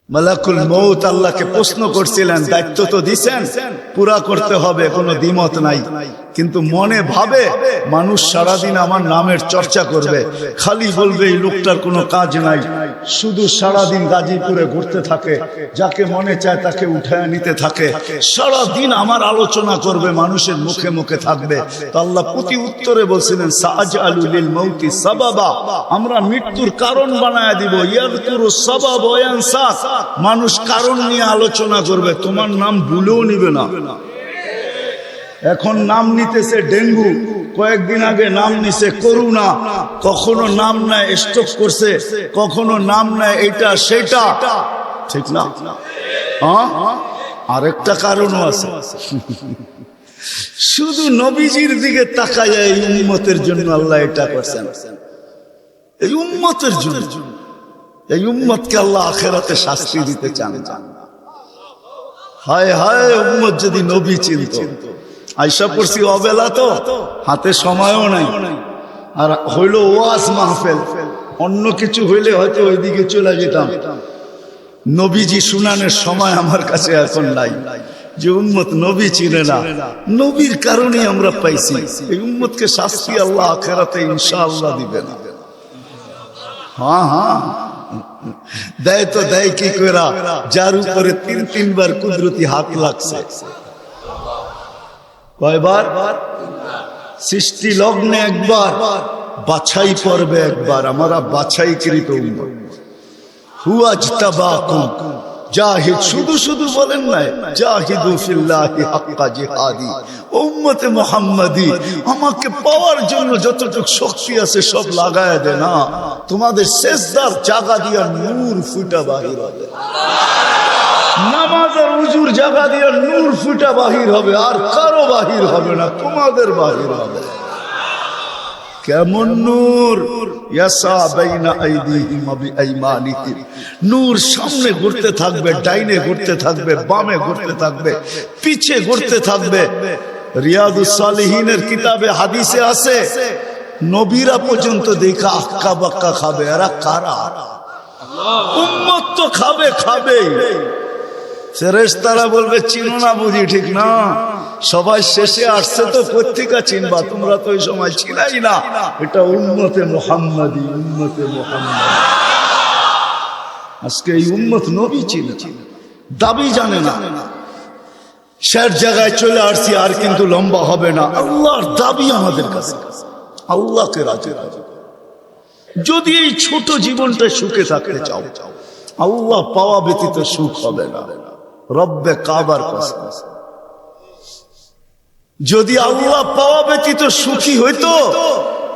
মালাকুল মউত আল্লাহকে প্রশ্ন করছিলেন, দায়িত্ব তো দিছেন, পুরা করতে হবে, কোনো দ্বিমত নাই। কিন্তু মনে ভাবে মানুষ সারাদিন আমার নামের চর্চা করবে, খালি বলবে এই লোকটার কোনো কাজ নাই, শুধু সারাদিন গাজীপুরে ঘুরতে থাকে, যাকে মনে চায় তাকে উঠায় নিতে থাকে, সারাদিন আমার আলোচনা করবে, মানুষের মুখে মুখে থাকবে। তো আল্লাহ প্রতি উত্তরে বলছিলেন, সাআজআলু লিল মাউতি সাবাবা, আমরা মৃত্যুর কারণ বানায় দিব। ইয়াযকুরু সাবাব ওয়া ইয়ানসা, মানুষ কারণ নিয়ে আলোচনা করবে, তোমার নাম ভুলেও নিবে না। এখন নাম নিতেছে ডেঙ্গু, কয়েকদিন আগে নাম নিছে করোনা, কখনো নাম নেয় স্ট্রোক করছে, কখনো নাম নেয় এটা সেটা, ঠিক না? আরেকটা কারণও আছে, শুধু নবীজির দিকে তাকায় এই উম্মতের জন্য আল্লাহ এটা করছেন, এই উম্মতের জন্য। এই উম্মতকে আল্লাহ আখিরাতে শাস্তি দিতে চান। হায় হায়, উম্মত যদি নবী চিনত। আয়সা পড়ছি অবেলা, তো হাতে সময়ও নাই, আর হইল ওয়াজ মাহফিল, অন্য কিছু হইলে হয়তো ওইদিকে চলে যেতাম। নবীজি শুনানের সময় আমার কাছে এখন নাই, যে উম্মত নবী চিনে না, নবীর কারণে আমরা পাইছি। এই উম্মতকে শাস্তি আল্লাহ আখিরাতে ইনশাআল্লাহ দিবেন। হ্যাঁ হ্যাঁ, দেয় তো দেয় কি কইরা, যার উপরে তিনবার কুদরতি হাত লাগছে। কয়বার? সৃষ্টি লগ্নে একবার, বাছাই পর্বে একবার। আমরা বাছাইকৃত উম্মত। হুয়াজতাবাকুম, জাহিদ, শুধু শুধু বলেন নাই, জাহিদু ফিল্লাহি হাক্কা জিহাদি। উম্মতে মুহাম্মাদি, আমাকে পাওয়ার জন্য যতটুকু শক্তি আছে সব লাগায় দে না, তোমাদের সেজদার জায়গা দিয়া নূর ফুটা বাহির হবে, নামাজ আর উজুর জায়গা দিয়া নূর ফুটা বাহির হবে, আর কারো বাহির হবে না, তোমাদের বাহির হবে। কেমন নূর? ইয়াসা বাইনা আইদিহিম ওয়া বিআইমানিহিম, নূর সামনে ঘুরতে থাকবে, ডাইনে ঘুরতে থাকবে, বামে ঘুরতে থাকবে, পিছে ঘুরতে থাকবে। রিয়াদুস সালিহিনের কিতাবে হাদিসে আছে, নবীরা পর্যন্ত দেখা আক্কা বাক্কা খাবে। এরা কারা? উম্মত তো খাবে, খাবে। ফেরেশতারা বলবে চিনো না বুঝি, ঠিক না? সবাই শেষে আসছে তো পত্রিকা চিনবা, তোমরা তো ওই সময় ছিলাই না। এটা উম্মতে মুহাম্মাদি, উম্মতে মুহাম্মাদি। আজকে এই উম্মত নবী চিনে, দাবি জানে না। শেষ জায়গায় চলে আসছি, আর কিন্তু লম্বা হবে না। আল্লাহর দাবি আমাদের কাছে, আল্লাহকে রাজি রাজি। যদি এই ছোট জীবনটা সুখে থাকতে চাও, আল্লাহ পাওয়া ব্যতীত সুখ হবে না। রব্বে কাবার কসম, যদি আল্লাহ পাওয়া ব্যতীত সুখী হইতো,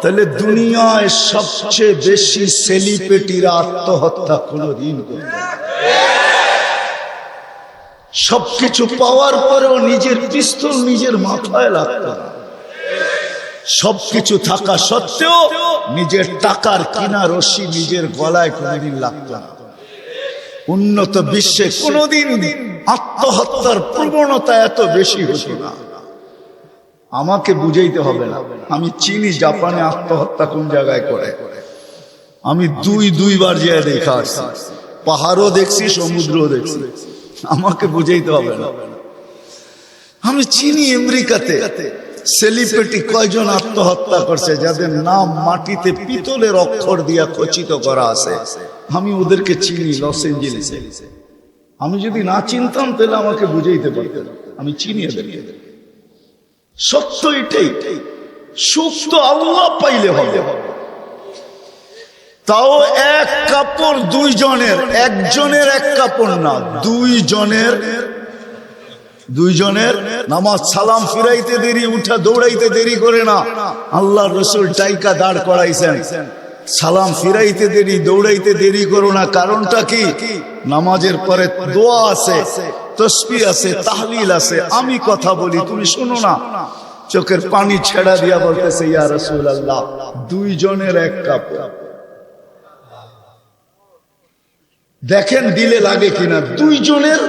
তাহলে দুনিয়ায় সবচেয়ে বেশি সেলিব্রিটিরা আত্মহত্যা কোনদিন করত না। সবকিছু পাওয়ার পরেও নিজের পিস্তল নিজের মাথায় লাগতো না। সবকিছু থাকা সত্ত্বেও নিজের টাকার কিনা রশি নিজের গলায় কোনদিন লাগতো না। উন্নত বিশ্বে কোনদিন আত্মহত্যার প্রবণতা এত বেশি হতো না। আমাকে বুঝাইতে হবে না, আমি চিনি জাপানে আত্মহত্যা কোন জায়গায় করে। আমি দুইবার যেয়ে দেখা আসছি, পাহাড়ও দেখছি, সমুদ্রও দেখছি। আমাকে বুঝাইতে হবে না, আমি চিনি আমেরিকাতে সেলিব্রিটি কয়জন আত্মহত্যা করছে, যাদের নাম মাটিতে পিতলের অক্ষর দিয়া খচিত করা আছে। আমি ওদেরকে চিনি লস এঞ্জেলেসে। আমি যদি না চিনতাম তাহলে আমাকে বুঝাইতে পারতেন, আমি চিনি এদেরকে। সত্য এটাই, সুখ তো আল্লাহ পাইলে হবে। তাও এক কাপড় দুইজনের, একজনের এক কাপড় না, দুইজনের নামাজ সালাম ফিরাইতে দেরি, উঠা দৌড়াইতে দেরি করে না। আল্লাহ রসুল টাইকা দাঁড় করাইছেন, সালাম ফিরাইতে দেরি, দৌড়াইতে দেরি করো না। কারণটা কি? নামাজের পরে দোয়া আছে, তসবিহ আছে, তাহলিল আছে। আমি কথা বলি, তুমি শোনো না। চোখের পানি ছেড়া দিয়া বলতেছে, ইয়া রাসূলুল্লাহ, দুইজনের এক কাপড়। দেখেন দিলে লাগে কিনা। দুইজনের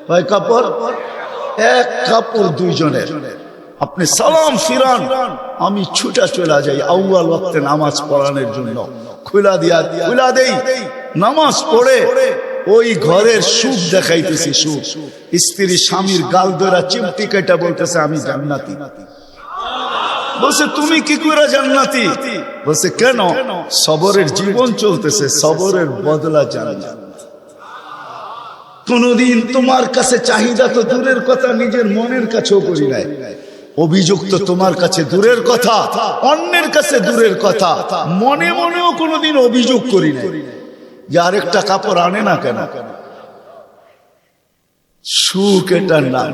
কয় কাপড়? এক কাপড় দুইজনের। আপনি সালাম ফিরান, আমি ছুটা চলে যাই আউয়াল ওয়াক্তে নামাজ পড়ানোর জন্য, খুলা দেই। নামাজ পড়ে ওই ঘরের সুখ দেখাইতেছি, সুখ। স্ত্রী স্বামীর গাল ধরা চিমটি কেটে বলতেছে আমি জান্নাতি। বলছে তুমি কি করে জান্নাতি? বলছে কেন? সবরের জীবন চলতেছে, সবরের বদলা জান্নাত। কোনদিন তোমার কাছে চাহিদা তো দূরের কথা, নিজের মনের কাছেও করি নাই। অভিযোগ তো তোমার কাছে দূরের কথা, অন্যের কাছে দূরের কথা, মনে মনেও কোনোদিন অভিযোগ করি নাই যে আরেকটা কাপড় আনে না কেন। সুখ এটার নাম।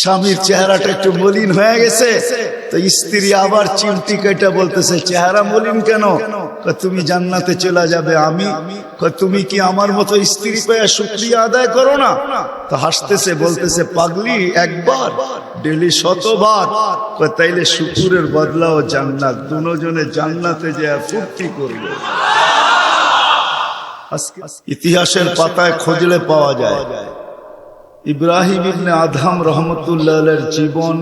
স্বামীর চেহারাটা একটু মলিন হয়ে গেছে তো স্ত্রী আবার চিমটি কেটে বলতেছে চেহারা মলিন কেন? তুমি জান্নাতে চলে যাবে। আমি তুমি কি আমার মতো স্ত্রী পেয়ে শুকরিয়া আদায় করো না? তো হাসতেছে, বলতেছে পাগলি, একবার ডেলি 100 বার। তাইলে শুকুরের বদলাও জান্নাত। দুজনে জান্নাতে যে ফুর্তি করবে। ইতিহাসের পাতায় খুঁজলে পাওয়া যায় ইব্রাহিম ইবনে আদহাম রহমতুল্লাহের জীবন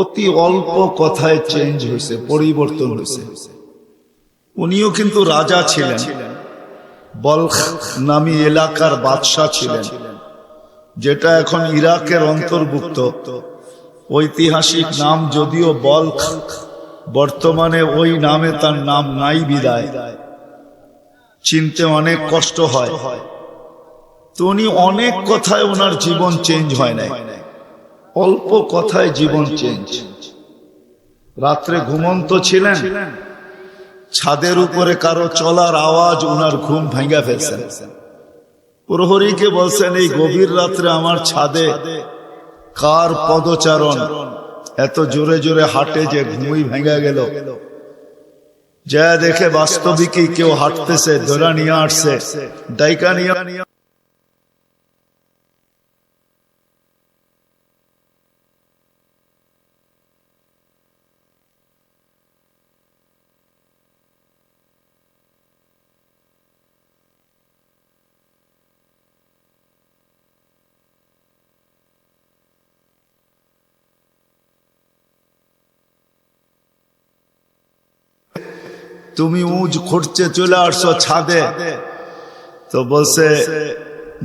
অতি অল্প কথায় চেঞ্জ হয়েছে, পরিবর্তন হয়েছে। উনিও কিন্তু রাজা ছিলেন, বলখ নামী এলাকার বাদশাহ ছিলেন, যেটা এখন ইরাকের অন্তর্ভুক্ত। ঐতিহাসিক নাম যদিও বলখ, বর্তমানে ওই নামে তার নাম নাই বিদায়, চিনতে অনেক কষ্ট হয়। তো উনি অনেক কথায় ওনার জীবন চেঞ্জ হয় নাই, অল্প কথায় জীবন চেঞ্জ। রাত্রে ঘুমন্ত ছিলেন, ছাদের উপরে কারো চলার আওয়াজ ওনার ঘুম ভেঙে ফেলছেন। প্রহরীকে বলছেন এই গভীর রাত্রে আমার ছাদে কার পদচারণ এত জোরে জোরে হাঁটে যে ঘুমই ভেঙে গেল। যা দেখে বাস্তবিকই কেউ হাঁটতেছে, ধরা নিয়ে আসছে, ডাইকা নিয়ে। তুমি উঁচ খুঁড়ছে চলে আসছো ছাদে। তো বলছে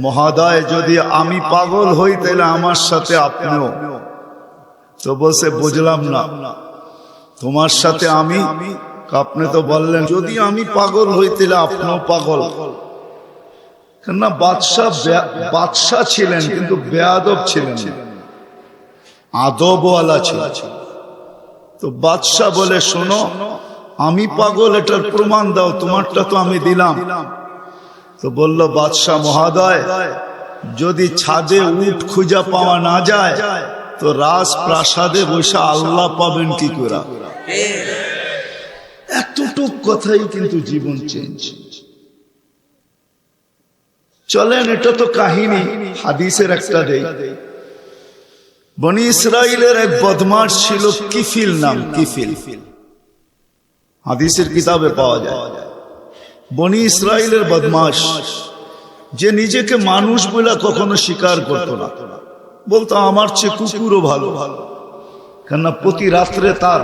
মহোদয় যদি আমি পাগল হই তাহলে আমার সাথে আপনিও। তো বলছে বুঝলাম না, তোমার সাথে আমি? আপনি তো বললেন যদি আমি পাগল হই তাহলে আপনিও পাগল। কেননা বাদশাহ ছিলেন কিন্তু বেয়াদব ছিলেন, আদবওয়ালা ছিলেন। তো বাদশাহ বলে শোনো আমি পাগল এটার প্রমাণ দাও, তোমারটা তো আমি দিলাম। তো বলল বাদশাহ মহোদয় যদি ছাদে উট খুঁজা পাওয়া না যায় তো রাজপ্রাসাদে বসে আল্লাহ পাবেন কি করে? এতটুক কথাই কিন্তু জীবন চেঞ্জ। চলেন এটা তো কাহিনী, হাদিসের একটা দেই। বনি ইসরাইলের এক বদমাশ ছিল কিফিল নাম, কিফিল, হাদিসের কিতাবে পাওয়া যায়। বনি ইসরাইলের বদমাশ, যে নিজেকে মানুষ বলে কখনো স্বীকার করত না, বলতো আমার চেয়ে কুকুরও ভালো। কেননা প্রতি রাত্রে তার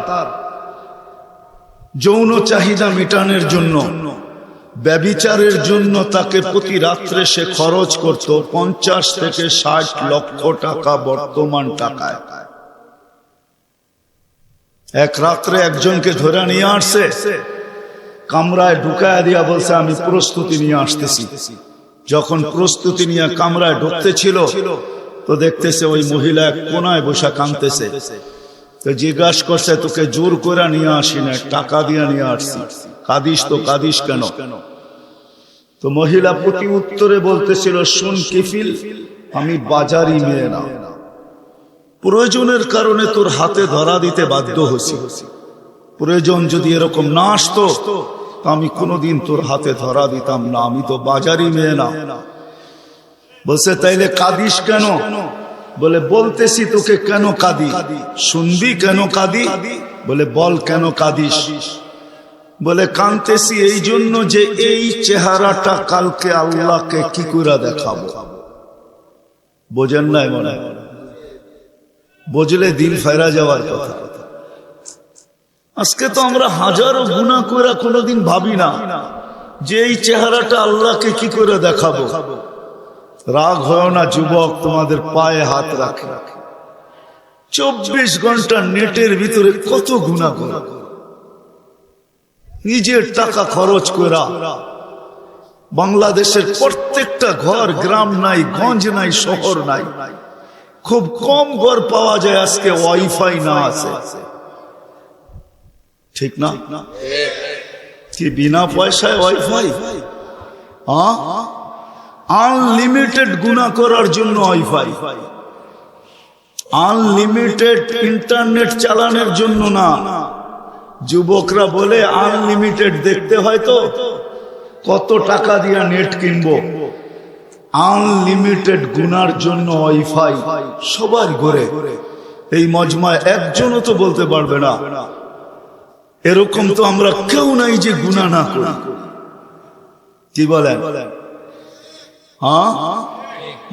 যৌন চাহিদা মেটানোর জন্য, ব্যভিচারের জন্য তাকে প্রতি রাত্রে সে খরচ করত 50 থেকে 60 লক্ষ টাকা বর্তমান টাকায়। এক রাত্রে একজনকে ধরে নিয়ে আসছে, কামরায় ঢুকায় দিয়া বলছে আমি প্রস্তুতি নিয়ে আসতেছি। যখন প্রস্তুতি নিয়ে কামরায় ঢুকতে ছিল তো দেখতেছে ওই মহিলা এক কোনায় বসে কাঁদতেছে। তো জিজ্ঞাসা করছে তোকে জোর করে নিয়ে আসি না, টাকা দিয়ে নিয়ে আসছি, কাঁদিস তো কাঁদিস কেন? তো মহিলা প্রতি উত্তরে বলতেছিল শুন কিফিল, আমি বাজারি মেয়ে না, প্রয়োজনের কারণে তোর হাতে ধরা দিতে বাধ্য হয়েছি। প্রয়োজন যদি এরকম না আসতো তো আমি কোনোদিন তোর হাতে ধরা দিতাম না, আমি তো বাজারি মেয়ে না। বলছে তাইলে কাঁদিস কেন? বলে বলতেছি তোকে কেন কাঁদি, শুনবি কেন কাঁদি? বলে বল কেন কাঁদিস? বলে কাঁদতেছি এই জন্য যে এই চেহারাটা কালকে আল্লাহকে কি করে দেখাবো। বোঝেন নাই মনে? বুঝলে দিল ফেরা যাওয়ার কথা। আজকে তো আমরা হাজারো গুনাহ করে কোনোদিন ভাবি না যে এই চেহারাটা আল্লাহকে কি করে দেখাবো? রাগ হয় না যুবক, তোমাদের পায়ে হাত রাখে। 24 ঘন্টা নেটের ভিতরে কত গুনাহ করে, নিজের টাকা খরচ করা। বাংলাদেশের প্রত্যেকটা ঘর, গ্রাম নাই, গঞ্জ নাই, শহর নাই, খুব কম ঘর পাওয়া যায় আজকে ওয়াইফাই না আছে। ঠিক না? কি বিনা পয়সায় ওয়াইফাই? আনলিমিটেড গুনাহ করার জন্য ওয়াইফাই, আনলিমিটেড ইন্টারনেট চালানোর জন্য না। যুবকরা বলে আনলিমিটেড দেখতে হয় তো কত টাকা দিয়ে নেট কিনবো। আনলিমিটেড গুনার জন্য ওয়াইফাই সবার ঘরে। এই মজমায় একজনও তো বলতে পারবে না এরকম তো আমরা কেউ নাই যে গুনাহ না করি। কি বলেন? হ্যাঁ,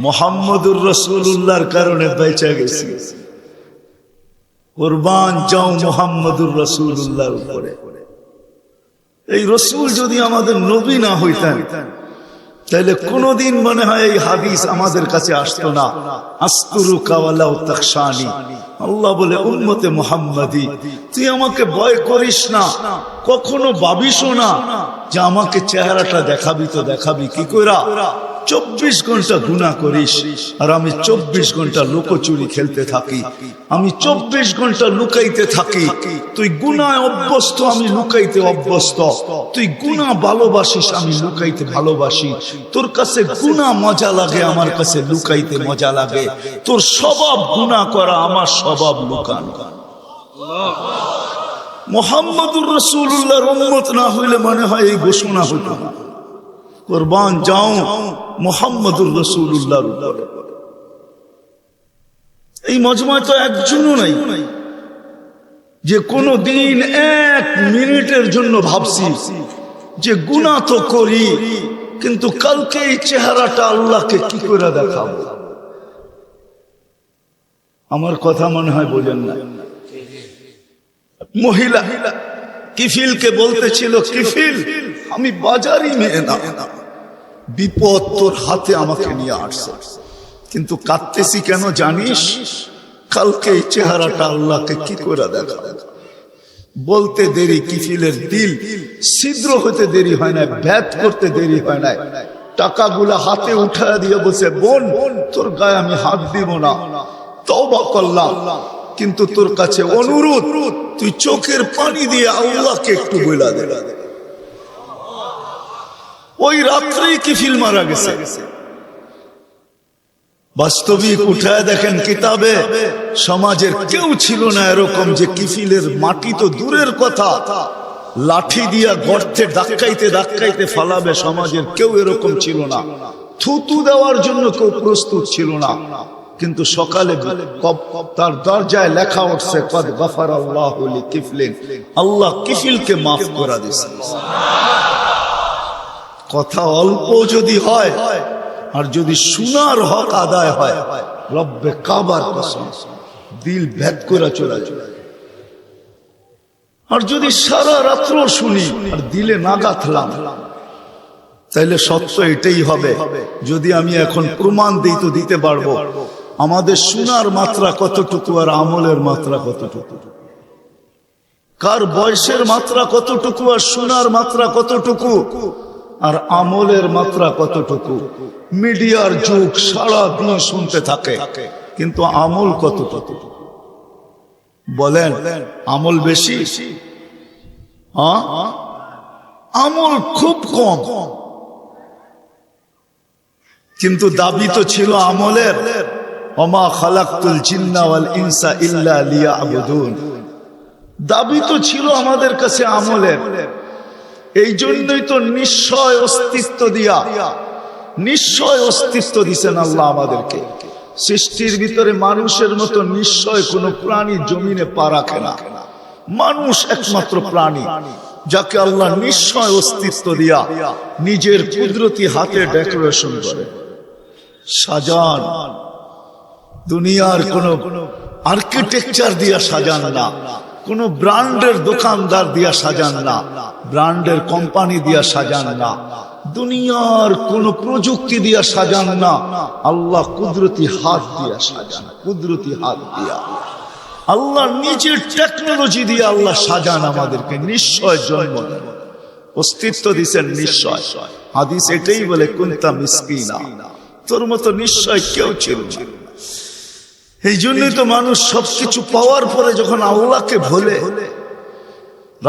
মুহাম্মদুর রাসূলুল্লাহর কারণে বেঁচে গেছি। কুরবান যাও মুহাম্মদুর রাসূলুল্লাহর উপরে। এই রাসূল যদি আমাদের নবী না হইতেন তাহলে কোনদিন মনে হয় এই হাদিস আমাদের কাছে আসতো না। আস্তুরুকা ওয়ালাউ তাখশানি, আল্লাহ বলে উম্মতে মুহাম্মাদি তুই আমাকে ভয় করিস না, কখনো ভাবিসও না যে আমাকে চেহারাটা দেখাবি। তো দেখাবি কি কইরা? 24 ঘন্টা গুনাহ করিস আর আমি 24 ঘন্টা লুকোচুরি খেলতে থাকি, আমি 24 ঘন্টা লুকাইতে থাকি। তুই গুনায় অভ্যস্ত, আমি লুকাইতে অভ্যস্ত। তুই গুনাহ ভালোবাসিস, আমি লুকাইতে ভালোবাসি। তোর কাছে গুনাহ মজা লাগে, আমার কাছে লুকাইতে মজা লাগে। তোর স্বভাব গুনাহ করা, আমার স্বভাব লুকানো। মুহাম্মদুর রাসূলুল্লাহর উম্মত না হইলে মনে হয় এই ঘোষণা হতো না। কুরবান যাও মুহাম্মদুর রাসূলুল্লাহর উপরে। এই মজমায় তো একজনও নাই যে কোনো দিন 1 মিনিটের জন্য ভাবছি যে গুনাহ তো করি, কিন্তু কালকে এই চেহারাটা আল্লাহকে কি করে দেখাবো। আমার কথা মনে হয় বোঝেন না। মহিলা কিফিলকে বলতেছিল, কিফিল আমি বাজারই মেয়ে না, বিপদ তোর হাতে আমাকে নিয়ে আসছে, কিন্তু কাঁদতেছি কেন জানিস? কালকে এই চেহারাটা আল্লাহকে কি করে দেখাবো। বলতে দেরি, কিফিলের দিল ছিদ্র হতে দেরি হয় না, ভেদ করতে দেরি হয় না। টাকাগুলা হাতে উঠায় দিয়ে বলছে, বোন তোর গায়ে আমি হাত দিব না, তওবা করলাম, কিন্তু তোর কাছে অনুরোধ তুই চোখের পানি দিয়ে আল্লাহকে একটু বইলা দে। ওই রাত্রেই কিফিল মারা গেছে। বাস্তবিক উঠায় দেখেন কিতাবে, সমাজের কেউ ছিল না এরকম যে কিফিলের মাটি তো দূরের কথা, লাঠি দিয়া গর্তে ধাক্কাইতে ধাক্কাইতে ফালাবে, সমাজের কেউ এরকম ছিল না। থুতু দেওয়ার জন্য কেউ প্রস্তুত ছিল না। কিন্তু সকালে তার দরজায় লেখা উঠছে, কদ গফারাল্লাহু লিকিফলিন, আল্লাহ কিফিলকে মাফ করে দিয়েছে। কথা অল্প যদি হয় আর যদি শোনার হক আদায় হয়, রব্বে কাবার কসম দিল ভেদ করে চলে যায়। আর যদি সারা রাত্র শুনি আর দিলে না গাঁথলাম, তাইলে সত্য এটাই হবে। যদি আমি এখন প্রমাণ দিই তো দিতে পারবো আমাদের শোনার মাত্রা কতটুকু আর আমলের মাত্রা কতটুকু, কার বয়সের মাত্রা কতটুকু আর শোনার মাত্রা কতটুকু আর আমলের মাত্রা কতটুকু। মিডিয়ার যুগ, সারা দিন শুনতে থাকে, কিন্তু আমল কতটুকু বলেন? আমল বেশি? আমল খুব কম, কিন্তু দাবি তো ছিল আমলের। ওমা খালাকতুল জিন্না ওয়াল ইনসা ইল্লা লিয়াবুদুন, দাবি তো ছিল আমাদের কাছে আমলের। এই জন্যই তো নিশ্চয় অস্তিত্ব দিয়া, নিশ্চয় অস্তিত্ব দিছেন আল্লাহ আমাদেরকে। সৃষ্টির ভিতরে মানুষের মতো নিশ্চয় কোন প্রাণী জমিনে পা রাখে না। মানুষ একমাত্র প্রাণী যাকে আল্লাহ নিশ্চয় অস্তিত্ব দিয়া নিজের কুদরতি হাতে ডেকোরেশন করে সাজান। দুনিয়ার কোন আর্কিটেকচার দিয়া সাজান না, কোন ব্র্যান্ডের দোকানদার দিয়া সাজান না, ব্র্যান্ডের কোম্পানি দিয়া সাজান না, দুনিয়ার কোন প্রযুক্তি দিয়া সাজান না, আল্লাহ কুদরতি হাত দিয়া সাজান, কুদরতি হাত দিয়া আল্লাহ নিজের টেকনোলজি দিয়ে আল্লাহ সাজান আমাদেরকে। নিশ্চয় জন্ম দেন, অস্তিত্ব দিচ্ছেন নিশ্চয়। হাদিস এটাই বলে কুনতা মিসকিনা, তোর মতো নিশ্চয় কেউ ছিল না। এই জন্যই তো মানুষ সবকিছু পাওয়ার পরে যখন আল্লাহকে ভোলে,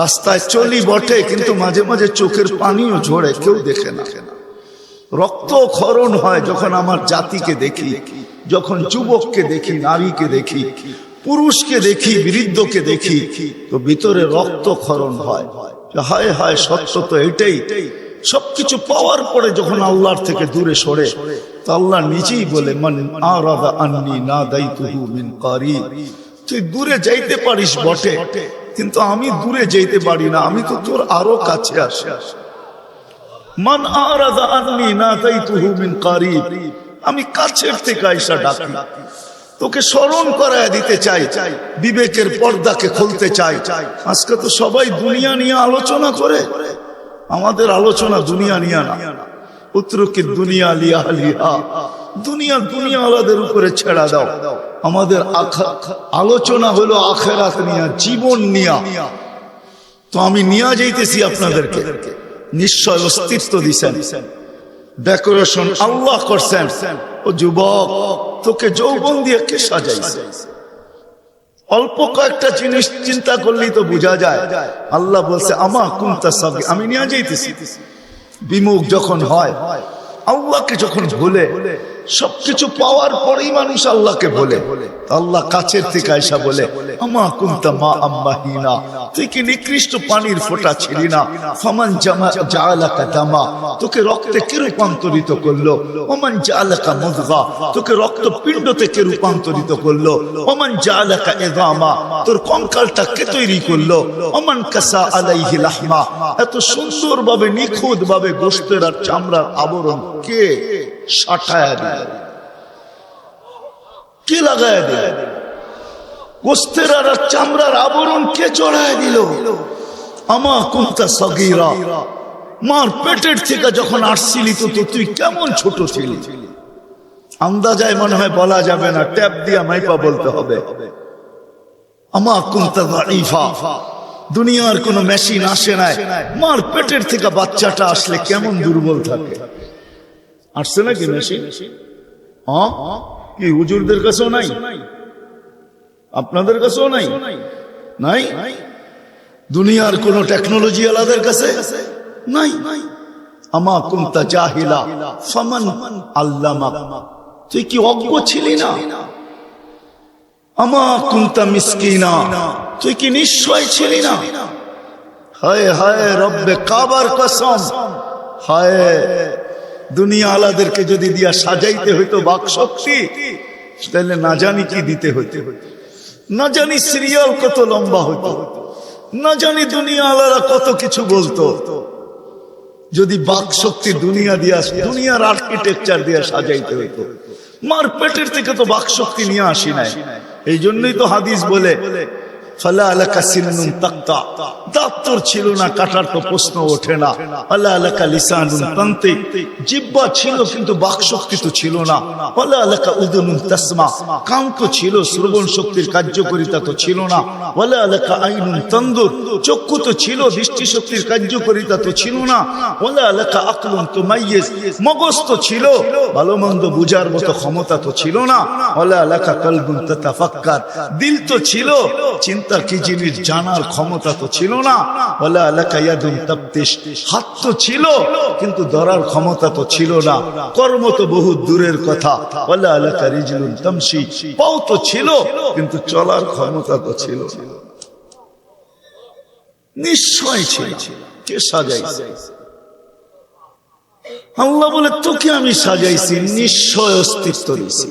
রাস্তায় চলি বটে কিন্তু মাঝে মাঝে চোখের পানিও ঝরে, কেউ দেখে না। রক্ত ক্ষরণ হয় যখন আমার জাতিকে দেখি, যখন যুবককে দেখি, নারীকে দেখি, পুরুষকে দেখি, বৃদ্ধকে দেখি, তো ভিতরে রক্ত ক্ষরণ হয়। হায় হায়, সত্য তো এটাই। সবকিছু পাওয়ার পরে যখন আল্লাহর থেকে দূরে সরে, তো আল্লাহ নিজেই বলে মান আরাদা আন্নি নাদাইতুহু মিন কারিব, তুই দূরে যাইতে পারিস বটে কিন্তু আমি দূরে যাইতে পারি না, আমি তো তোর আরো কাছে আসি। মান আরাদা আন্নি নাদাইতুহু মিন কারিব, আমি কাছের থেকে আইসা ডাকি, তোকে স্মরণ করায় দিতে চাই, বিবেকের পর্দাকে খুলতে চাই। আজকে তো সবাই দুনিয়া নিয়ে আলোচনা করে, আমাদের আলোচনা দুনিয়া নিয়ে না। উত্তরকে দুনিয়া লিয়া লিহা, দুনিয়া দুনিয়া আলাদের উপরে ছেড়া দাও। আমাদের আলোচনা হলো আখিরাত নিয়া, জীবন নিয়া। তো আমি নিয়ে যাইতেছি আপনাদেরকে। নিশ্চয় অস্তিত্ব দিছেন, ডেকোরেশন আল্লাহ করছেন। ও যুবক, তোকে যৌবন দিয়ে কে সাজাইছে? অল্প কয়েকটা জিনিস চিন্তা করলেই তো বোঝা যায়। আল্লাহ বলছে আমা কুনতা সাগী, আমি নিয়ে যাইতেছি। বিমুখ যখন হয়, আল্লাহকে যখন ভুলে, সবকিছু পাওয়ার পরেই মানুষ আল্লাহকে বলে, আল্লাহ কাছের থেকে আয়সা বলে আমা কুনতা মা আম্মাহিনা, তুই কি নিকৃষ্ট পানির ফোঁটা ছিলি না? ফামান জাআলাকা দামা, তোকে রক্তে কে রূপান্তরিত করলো? ওমান জাআলাকা মুদগা, তোকে রক্তপিণ্ড থেকে রূপান্তরিত করলো। ওমান জাআলাকা ইযামা, তোর কঙ্কালটা কে তৈরি করলো? ওমান কাসা আলাইহি লাহমা, এত সুন্দরভাবে নিখুঁতভাবে গোশতের আর চামড়ার আবরণ কে সাটায়া দিল, কে লাগায়া দিল? গোশতের আর চামড়ার আবরণ কে চড়ায় দিল? আমা কুনতা সাগীরা, মার পেটের থেকে যখন আসছিলি তো তুই কেমন ছোট ছিলি? আন্দাজায় মনে হয় বলা যাবে না, ট্যাপ দিয়া মাইপা বলতে হবে। আমা কুনতা দাঈফা, দুনিয়ার কোনো মেশিন আসে নাই, মার পেটের থেকে বাচ্চাটা আসলে কেমন দুর্বল থাকে। আসছে নাকি মেশিন? কি হুজুরদের কাছেও নাই? আপনাদের কাছেও নাই? নাই? দুনিয়ার কোন টেকনোলজি আলাদের কাছে নাই। আমা কুনতা জাহিলা ফামান আল্লামা, তুই কি অজ্ঞ ছিলি না? আমা কুনতা মিসকিনা, তুই কি নিশ্চয় ছিলি না? হায় হায় রব্বে কাবার কসম, হায় দুনিয়া আলাদেরকে যদি দিয়া সাজাইতে হইতো বাক শক্তি, তাহলে না জানি কি দিতে হইতে, না জানি সিরিয়াল কত লম্বা হতো, না জানি দুনিয়া আলারা কত কিছু বলতো। যদি বাক শক্তি দুনিয়া দিয়া, দুনিয়ার আর্কিটেকচার দিয়া সাজাইতে হইতো। মার পেটের থেকে তো বাক শক্তি নিয়ে আসি নাই। এই জন্যই তো হাদিস বলে ফালা লাকা সিন্নুন তাক্তা, দাঁত তোর ছিল না, কাটার তো প্রশ্ন ওঠে না। আলা লাকা লিসানুন তানতিক, জিহ্বা ছিল কিন্তু বাক শক্তি তো ছিল না। আলা লাকা উযুনুন তাসমা, কান তো ছিল, শ্রবণ শক্তির কার্যকারিতা তো ছিল না। আলা লাকা আইনুন তানদুর, চক্ষু তো ছিল, দৃষ্টি শক্তির কার্যকারিতা তো ছিল না। আলা লাকা আকলুন তুমাইয়িজ, মগজ তো ছিল, ভালো মন্দ বুঝার মতো ক্ষমতা তো ছিল না। আলা লাকা কলবুন তাতাফাক্কার, দিল তো ছিল, চিন্তা কি জিনিস জানার ক্ষমতা তো ছিল না। ওয়ালা লাকা ইয়াদুন তাবতিশ, হাত তো ছিল কিন্তু ধরার ক্ষমতা তো ছিল না। কর্ম তো বহু দূরের কথা। ওয়ালা লাকা রিজলুন তামশি, পাও তো ছিল কিন্তু চলার ক্ষমতা তো ছিল না। নিশ্চয় ছিল, কে সাজাইছে? আল্লাহ বলে তোকে আমি সাজাইছি, নিশ্চয় অস্তিত্ব দিয়েছি।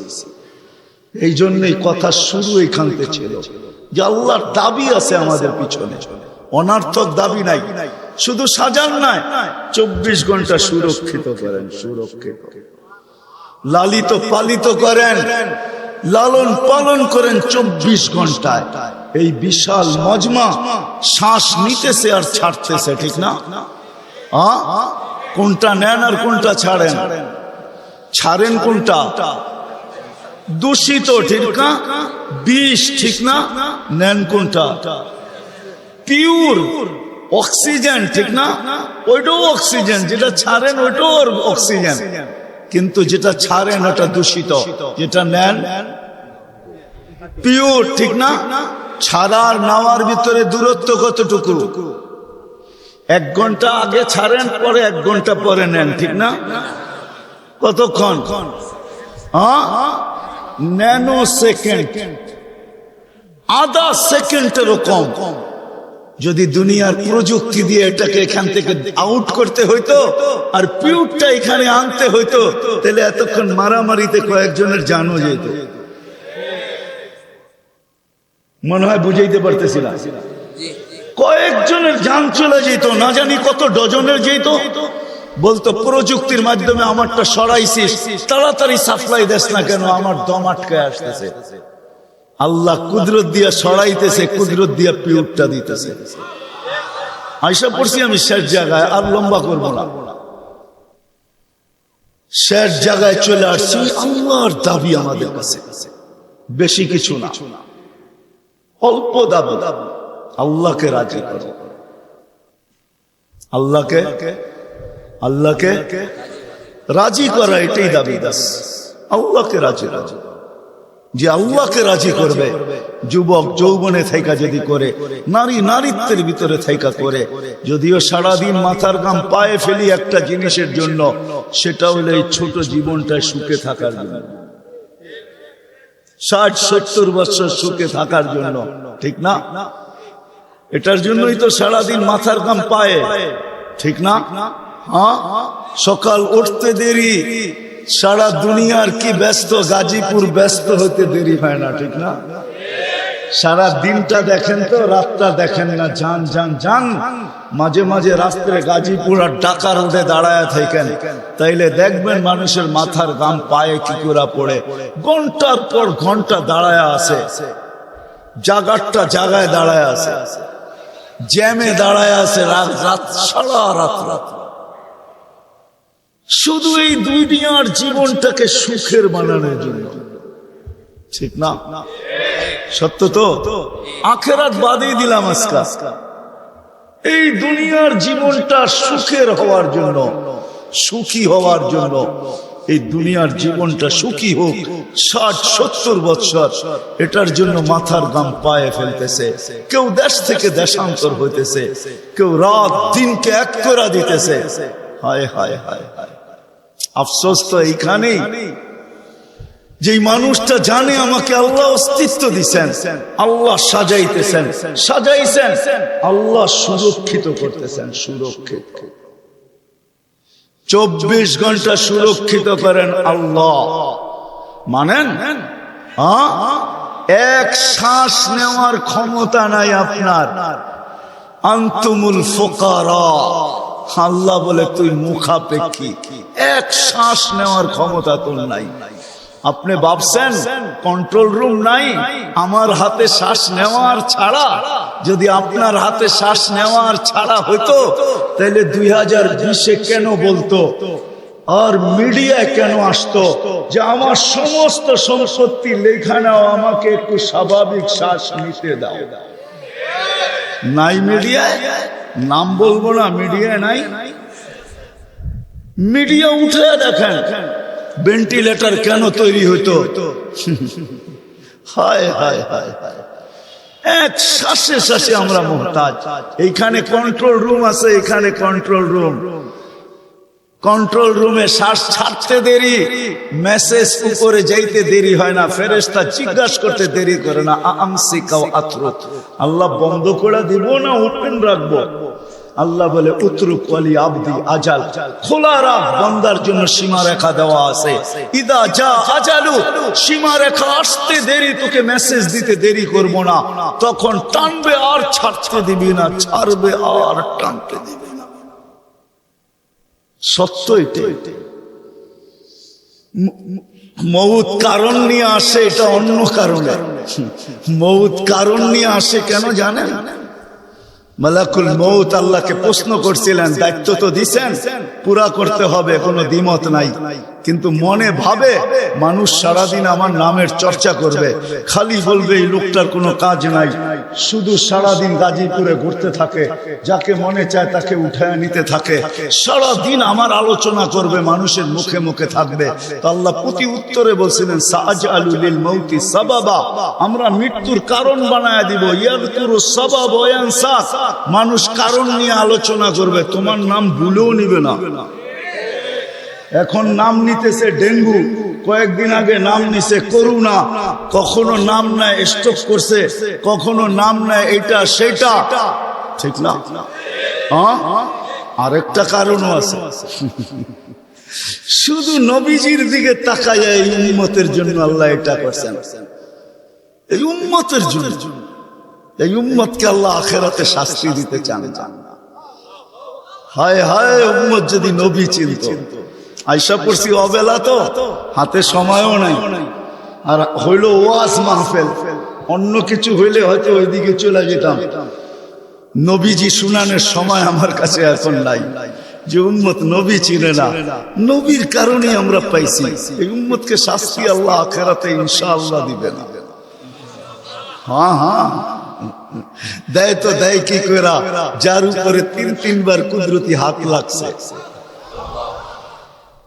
এই জন্যই কথা শুরু এখান থেকে ছিল যে আল্লাহর দাবি আছে আমাদের পিছনে, অনার্থক দাবি নাই। শুধু সাজান নাই, 24 ঘন্টা সুরক্ষিত করেন, সুরক্ষিত লালিত পালিত করেন, লালন পালন করেন 24 ঘন্টায়। এই বিশাল মজমা শ্বাস নিতেছে আর ছাড়তেছে, ঠিক না? কোনটা নেন আর কোনটা ছাড়েন? ছাড়েন কোনটা? দূষিত, ঠিক না? বিষ, ঠিক না? নেন কোনটা? পিওর অক্সিজেন, ঠিক না? ওইটাও অক্সিজেন, যেটা ছাড়েন ওইটাও অক্সিজেন, কিন্তু যেটা ছাড়েন ওটা দূষিত, যেটা নেন পিওর, ঠিক না? ছাড়ার নেওয়ার ভিতরে দূরত্ব কতটুকু? 1 ঘন্টা আগে ছাড়েন, পরে 1 ঘন্টা পরে নেন, ঠিক না? কতক্ষণ? ন্যানো সেকেন্ড, আধা সেকেন্ডেরও কম। যদি দুনিয়ার প্রযুক্তি দিয়ে এটাকে এখান থেকে আউট করতে হইতো আর পিউরটা এখানে আনতে হইতো, তাহলে এতক্ষণ মারামারিতে কয়েকজনের জানও যেত। মনে হয় বুঝাইতে পারতেছিলাম। কয়েকজনের জান চলে যেত, না জানি কত ডজনের যেত। বলতো প্রযুক্তির মাধ্যমে আমারটা সরাইছিস, তাড়াতাড়ি সাপ্লাই দেস না কেন, আমার দম আটকে আসতেছে। আল্লাহ কুদরত দিয়া সরাইতেছে, কুদরত দিয়া পিউরটা দিতেছে। আইসা পড়ছি আমি শেষ জায়গায়, আর লম্বা করবো না। শেষ জায়গায় চলে আসছি। আল্লাহর দাবি আমাদের কাছে বেশি কিছু না, অল্প দাবি। আল্লাহকে রাজি করো, আল্লাহকে রাজি করা, এটাই দাবি। দাস আল্লাহকে রাজি রাজি যে আল্লাহকে রাজি করবে। যুবক যৌবনে থাইকা যদি করে, নারী নারীত্বের ভিতরে থাইকা করে, যদিও সারাদিন মাথার ঘাম পায়ে ফেলি একটা জিনিসের জন্য, সেটা হলো এই ছোট জীবনটায় সুখে থাকার জন্য, 60-70 বছর সুখে থাকার জন্য, ঠিক না? এটার জন্যই তো সারাদিন মাথার ঘাম পায়ে, ঠিক না? সকাল উঠতে দেরি, সারা দুনিয়ার কি ব্যস্ত, গাজীপুর ব্যস্ত হতে দেরি হয় না, ঠিক না? সারা দিনটা দেখেন তো, রাতটা দেখেন না। যান যান যান, মাঝে মাঝে রাস্তায় গাজীপুর আর ঢাকা রোডে দাঁড়ায় থাকেন, তাইলে দেখবেন মানুষের মাথার ঘাম পায়ে কি করে পড়ে। ঘন্টার পর ঘন্টা দাঁড়ায় আছে, জাগারটা জায়গায় দাঁড়ায় আছে, জ্যামে দাঁড়ায় আছে, রাত সারা রাত। শুধু এই দুনিয়ার জীবনটাকে সুখের বানানোর জন্য, ঠিক না? সত্য তো? আখেরাত বাদই দিলাম আজকে। এই দুনিয়ার জীবনটা সুখের হওয়ার জন্য, সুখী হওয়ার জন্য, এই দুনিয়ার জীবনটা সুখী হোক 60-70 বছর, এটার জন্য মাথার ঘাম পায়ে ফেলতেছে। কেউ দেশ থেকে দেশান্তর হইতেছে, কেউ রাত দিনকে এক করে দিতেছে। হায় হায় হায় হায়, আফসোস তো এইখানেই, যেই মানুষটা জানে আমাকে আল্লাহ অস্তিত্ব দিচ্ছেন, আল্লাহ সাজাইতেছেন, আল্লাহ সুরক্ষিত করতেছেন, সুরক্ষিত 24 ঘন্টা সুরক্ষিত করেন আল্লাহ। মানেন? এক শ্বাস নেওয়ার ক্ষমতা নাই আপনার। আনতুমুল ফুকারা, আল্লাহ বলে তুই মুখাপেক্ষী, এক শ্বাস নেওয়ার ক্ষমতা তোর নাই। আপনি ভাবছেন কন্ট্রোল রুম নাই? আমার হাতে শ্বাস নেওয়ার ছাড়া, যদি আপনার হাতে শ্বাস নেওয়ার ছাড়া হইতো, তাহলে 2020-এ কেন বলতো, আর মিডিয়ায় কেন আসতো যে আমার সমস্ত সম্পত্তি লেখা নাও, আমাকে একটু স্বাভাবিক শ্বাস নিতে দাও? নাই মিডিয়ায়, নাম বলবো না, মিডিয়ায় নাই। মিডিয়া উঠে দেখেন ভেন্টিলেটর কেন তৈরি হইতো। হায় হায় হায় হায়, এক শ্বাসে শ্বাসে আমরা মুহতাজ। এইখানে কন্ট্রোল রুম আছে, এখানে কন্ট্রোল রুম, কন্ট্রোল রুমে শ্বাস ছাড়তে দেরি, মেসেজ উপরে যাইতে দেরি হয় না, ফেরেশতা জিজ্ঞাসা করতে দেরি করে না। আমসিকা ওয়া আতরুক, আল্লাহ বন্ধ করে দিব না ওপেন রাখবো? আল্লাহ বলে উতরুক ওয়ালি আবদি আজাল, খোলা রাখ, বান্দার জন্য সীমা রেখা দেওয়া আছে। ইদা জা আজালু, সীমা রেখা আসতে দেরি, তোকে মেসেজ দিতে দেরি করব না, তখন টানবে আর ছাড়তে দিবি না, ছাড়বে আর টানতে দিবি না। সত্য এটাই। মউত কারণ নিয়ে আসে, এটা অন্য কারণে। মউত কারণ নিয়ে আসে কেন জানেন? মালাকুল মউত আল্লাহকে প্রশ্ন করছিলেন, দায়িত্ব তো দিছেন, পুরা করতে হবে, কোনো দ্বিমত নাই। কিন্তু মনে ভাবে মানুষ সারাদিন আমার নামের চর্চা করবে, খালি বলবে এই লোকটার কোনো কাজ নাই, শুধু সারাদিন গাজীপুরে ঘুরতে থাকে, যাকে মনে চায় তাকে উঠায় নিতে থাকে, সারাদিন আমার আলোচনা করবে, মানুষের মুখে মুখে থাকবে। তো আল্লাহ প্রতি উত্তরে বলছিলেন, সাআজআলু লিল মাউতি সাবাবা, আমরা মৃত্যুর কারণ বানায় দিব। ইয়াযকুরু সাবাব ওয়া ইয়ানসা, মানুষ কারণ নিয়ে আলোচনা করবে, তোমার নাম ভুলেও নিবে না। এখন নাম নিতেছে ডেঙ্গু, কয়েকদিন আগে নাম নিছে করোনা, কখনো নাম নেয় স্ট্রোক করছে, কখনো নাম নেয় এটা সেটা, ঠিক না? আরেকটা কারণও আছে, শুধু নবীজির দিকে তাকায় এই উম্মতের জন্য আল্লাহ এটা করছেন, এই উম্মতের জন্য। এই উম্মতকে আল্লাহ আখিরাতে শাস্তি দিতে চান না। হায় হায়, উম্মত যদি নবী চিনত। আয়সা পড়ছি অবেলা, তো হাতে সময়ও নাই, আর হইল ওয়াজ মাহফিল, অন্য কিছু হইলে হয়তো ওইদিকে চলে যেতাম। নবীজি শুনানোর সময় আমার কাছে এখন নাই। যে উম্মত নবী চিনে না, নবীর কারণে আমরা পাইছি। এই উম্মতকে শাস্তি আল্লাহ আখিরাতে ইনশাআল্লাহ দিবে না। হ্যাঁ হ্যাঁ, দেয় তো দেয় কি করা, যার উপরে 3 বার কুদরতি হাত লাগছে।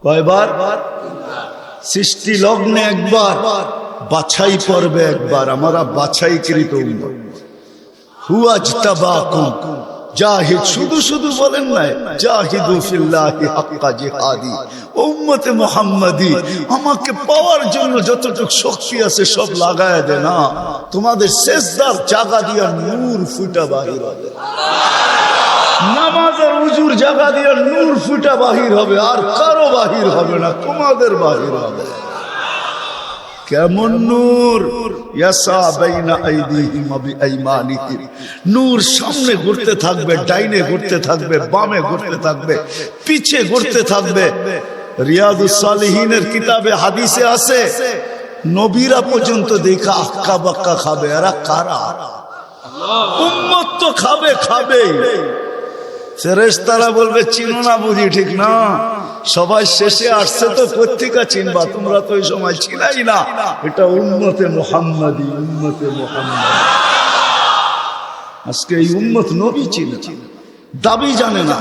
কয়বার? সৃষ্টি লগ্নে একবার, বাছাই পর্বে একবার। আমরা বাছাইকৃত উম্মত। হুয়াজতাবাকুম জাহিদ, শুধু শুধু বলেন নাই, জাহিদু ফিল্লাহি হাক্কা জিহাদি। উম্মতে মুহাম্মাদি, আমাকে পাওয়ার জন্য যতটুকু শক্তি আছে সব লাগায় দে না, তোমাদের সেজদার জায়গা দিয়া নূর ফুটা বাহির হবে, নামাজের উজুর জায়গা দিয়া নূর ফুটা বাহির হবে, আর কারো বাহির হবে না, তোমাদের বাহির হবে। কেমন নূর? ইয়াসা বাইনা আইদিহিম ওয়া বিআইমানিহিম, নূর সামনে ঘুরতে থাকবে, ডাইনে ঘুরতে থাকবে, বামে ঘুরতে থাকবে, পিছে ঘুরতে থাকবে। রিয়াদুস সালিহিনের কিতাবে হাদিসে আছে, নবীরা পর্যন্ত দেখা আক্কা বাক্কা খাবে। এরা কারা? উম্মত তো খাবে, খাবেই। ফেরেশতারা বলবে চিনো না বুঝি, ঠিক না? সবাই শেষে আসছে তো পত্রিকা চিনবা, তোমরা তো ওই সময় ছিলাই না। এটা উম্মতে মুহাম্মাদি, উম্মতে মুহাম্মাদি। আজকে এই উম্মত নবী চিনে, দাবি জানে না।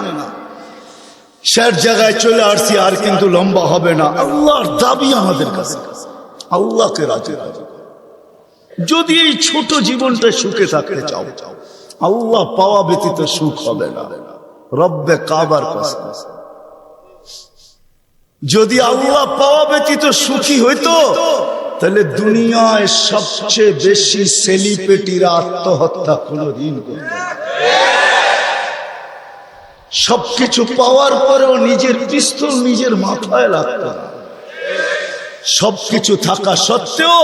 শেষ জায়গায় চলে আসছি, আর কিন্তু লম্বা হবে না। আল্লাহর দাবি আমাদের কাছে, আল্লাহকে রাজি রাজি। যদি এই ছোট জীবনটা সুখে থাকতে চাও, আল্লাহ পাওয়া ব্যতীত সুখ হবে না। রব্বে কাবার কসম, যদি আল্লাহ পাওয়া ব্যতীত সুখী হইতো, তাহলে দুনিয়ায় সবচেয়ে বেশি সেলিব্রিটিরা আত্মহত্যা কোনদিন করত না। সবকিছু পাওয়ার পরেও নিজের পিস্তল নিজের মাথায় লাগত না। সবকিছু থাকা সত্ত্বেও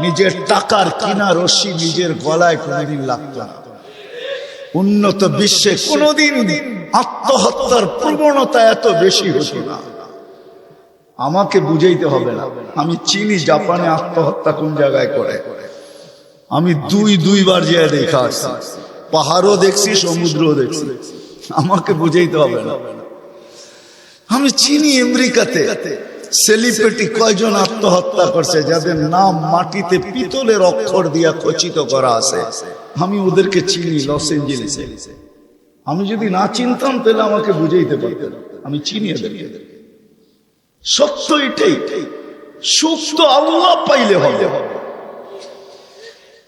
নিজের টাকার কিনা রশি নিজের গলায় কোনদিন লাগত না। উন্নত বিশ্বে কোনদিন আত্মহত্যার প্রবণতা এত বেশি হতো না। আমাকে বুঝাইতে হবে না, আমি চিনি জাপানে আত্মহত্যা কোন জায়গায় করে। আমি দুইবার যেয়ে দেখা আসছি, পাহাড়ও দেখছি, সমুদ্রও দেখছি। আমাকে বুঝাইতে হবে না, আমি চিনি আমেরিকাতে সেলিব্রিটি কয়জন আত্মহত্যা করছে, যাদের নাম মাটিতে পিতলের অক্ষর দিয়া খচিত করা আছে। আমি ওদেরকে চিনি লস এঞ্জেলেসে। আমি যদি না চিনতাম তাহলে আমাকে বুঝাইতে পারতেন। আমি চিনি এদেরকে। সত্য এটাই, সুখ তো আল্লাহ পাইলে হবে।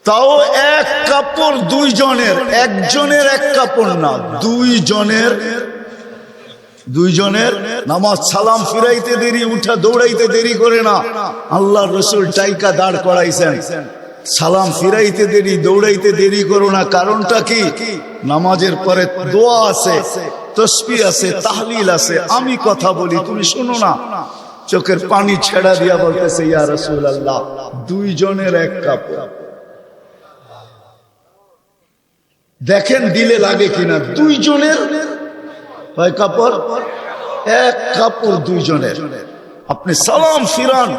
তাও এক কাপড় দুইজনের, একজনের এক কাপড় না, দুইজনের নামাজ সালাম ফিরাইতে দেরি, উঠা দৌড়াইতে দেরি করে না। আল্লাহর রাসূল টাইকা দাঁড় করাইছেন, সালাম ফিরাইতে দেরি, দৌড়াইতে দেরি করো না। কারণটা কি? নামাজের পরে দোয়া আছে, তাসবিহ আছে, তাহলিল আছে। আমি কথা বলি, তুমি শোনো না। চোখের পানি ছেড়া দিয়া বলতেছে, ইয়া রাসূলুল্লাহ, দুইজনের এক কাপড়। দেখেন দিলে লাগে কিনা। দুইজনের কয় কাপড়? এক কাপড় দুইজনের। আপনি সালাম ফিরান,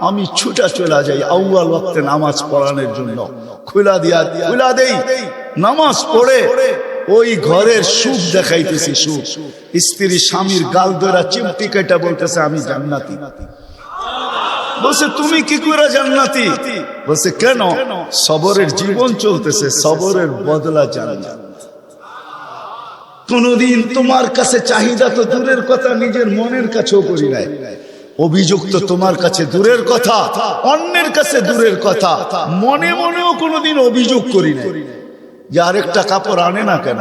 আমি ছুটা চলে যাই আউয়াল ওয়াক্তে নামাজ পড়ানোর জন্য। খুলা দেই, নামাজ পড়ে ওই ঘরের সুখ দেখাইতেছি, সুখ। স্ত্রী স্বামীর গাল ধরা চিমটি কেটে বলতেছে আমি জান্নাতি। বলছে তুমি কি করে জান্নাতি? বলছে কেন? সবরের জীবন চলতেছে, সবরের বদলা জান্নাত। কোনদিন তোমার কাছে চাহিদা তো দূরের কথা, নিজের মনের কাছেও করি নাই। অভিযোগ তো তোমার কাছে দূরের কথা, অন্যের কাছে দূরের কথা, মনে মনেও কোনোদিন অভিযোগ করি নাই যে আরেকটা কাপড় আনে না কেন।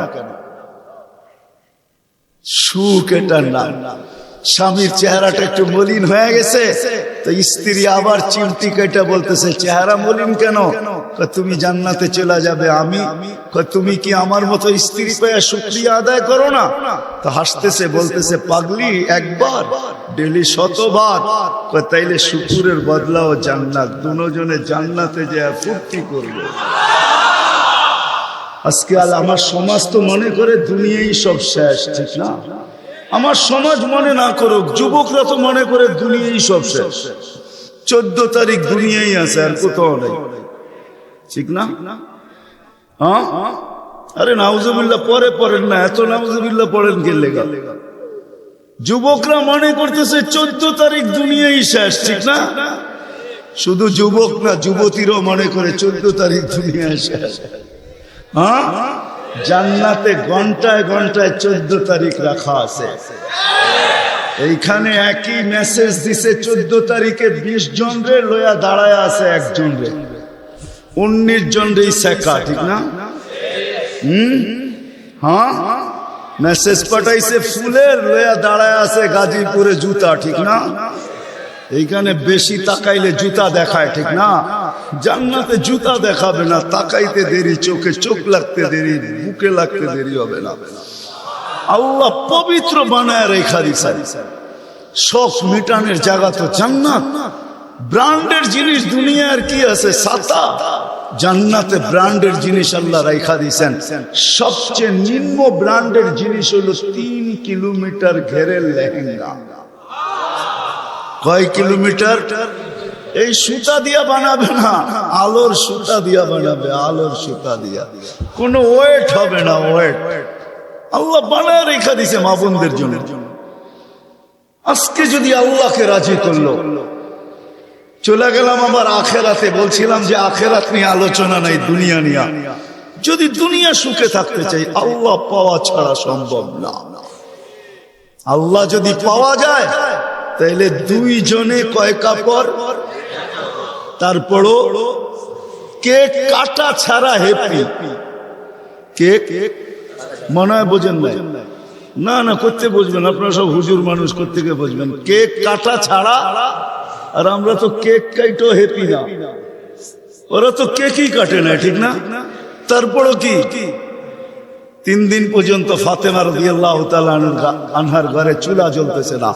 সুখ এটার নাম। স্বামীর চেহারাটা একটু মলিন হয়ে গেছে, তো স্ত্রী আবার চিমটি কেটে বলতেছে চেহারা মলিন কেন? তুমি জান্নাতে চলে যাবে। আমি তুমি কি আমার মতো স্ত্রী পেয়ে শুকরিয়া আদায় করো না? তো হাসতেছে, বলতেছে পাগলি, একবার ডেলি 100 বার। তাইলে শুকুরের বদলাও জান্নাত। দুজনে জান্নাতে যে ফুর্তি করবে। আজকে আমার সমাজ তো মনে করে দুনিয়াই সব শেষ, ঠিক না? আমার সমাজ মনে না করুক, যুবকরা তো মনে করে দুনিয়াই সব শেষ। 14 তারিখ দুনিয়াই আছে, আর কোথাও নেই, ঠিক না? হ্যাঁ, আরে নাউজুবিল্লাহ পরে পড়েন না, এত নাউজুবিল্লাহ পড়েন কে লেগা? যুবকরা মনে করতেছে 14 তারিখ দুনিয়াই শেষ, ঠিক না? শুধু যুবক না, যুবতীরও মনে করে 14 তারিখ দুনিয়াই শেষ। হ্যাঁ, জান্নাতে ঘন্টায় ঘন্টায় 14 তারিখ রাখা আছে। এইখানে একই মেসেজ দিছে 14 তারিখে 20 জন রে লয়া দাঁড়ায় আছে, একজন রে 19 জন রে শেখা, ঠিক না? হ্যাঁ, মেসেজ পাঠাইছে ফুলের, লয়া দাঁড়ায় আছে গাজীপুরে জুতা, ঠিক না? এইখানে বেশি তাকাইলে জুতা দেখায়, ঠিক না? জান্নাতে জুতা দেখাবে না, তাকাইতে দেরি, চোখে চোখ লাগতে দেরি, বুকে লাগতে দেরি হবে না। আল্লাহ পবিত্র বানায় রেখা দিছেন। শখ মিটানের জায়গা তো জান্নাত। ব্র্যান্ডের জিনিস দুনিয়ার কি আছে? ছাতা। জান্নাতে ব্র্যান্ডের জিনিস আল্লাহ রেখা দিছেন। সবচেয়ে নিম্ন ব্র্যান্ডের জিনিস হলো 3 কিলোমিটার ঘেরের লেহেঙ্গা। কয় কিলোমিটার? এই সুতা দিয়া বানাবে না, আলোর সুতা দিয়া বানাবে, আলোর সুতা দিয়া। কোনো ওয়েট হবে না, ওয়েট। আল্লাহ বানায় রেখা দিছে মা বোনদের জন্য। আজকে যদি আল্লাহকে রাজি করলো, চলে গেলাম আবার আখেরাতে। বলছিলাম যে আখেরাত নিয়ে আলোচনা নাই, দুনিয়া নিয়ে। যদি দুনিয়া সুখে থাকতে চাই, আল্লাহ পাওয়া ছাড়া সম্ভব না। আল্লাহ যদি পাওয়া যায়, তাইলে 2 জনে কয় কাপড়? তারপরও কেক কাটা ছাড়া হ্যাপি। কেক মনে হয় বোঝেন না? না, করতে বুঝবেন আপনারা সব হুজুর মানুষ, করতে গিয়ে বুঝবেন। কেক কাটা ছাড়া। আর আমরা তো কেক কাইটো হ্যাপি না, ওরা তো কেকই কাটে না, ঠিক না? তারপরও কি 3 দিন পর্যন্ত ফাতেমা রাদিয়াল্লাহু তাআলা আনহার ঘরে চুলা জ্বলতেছে না।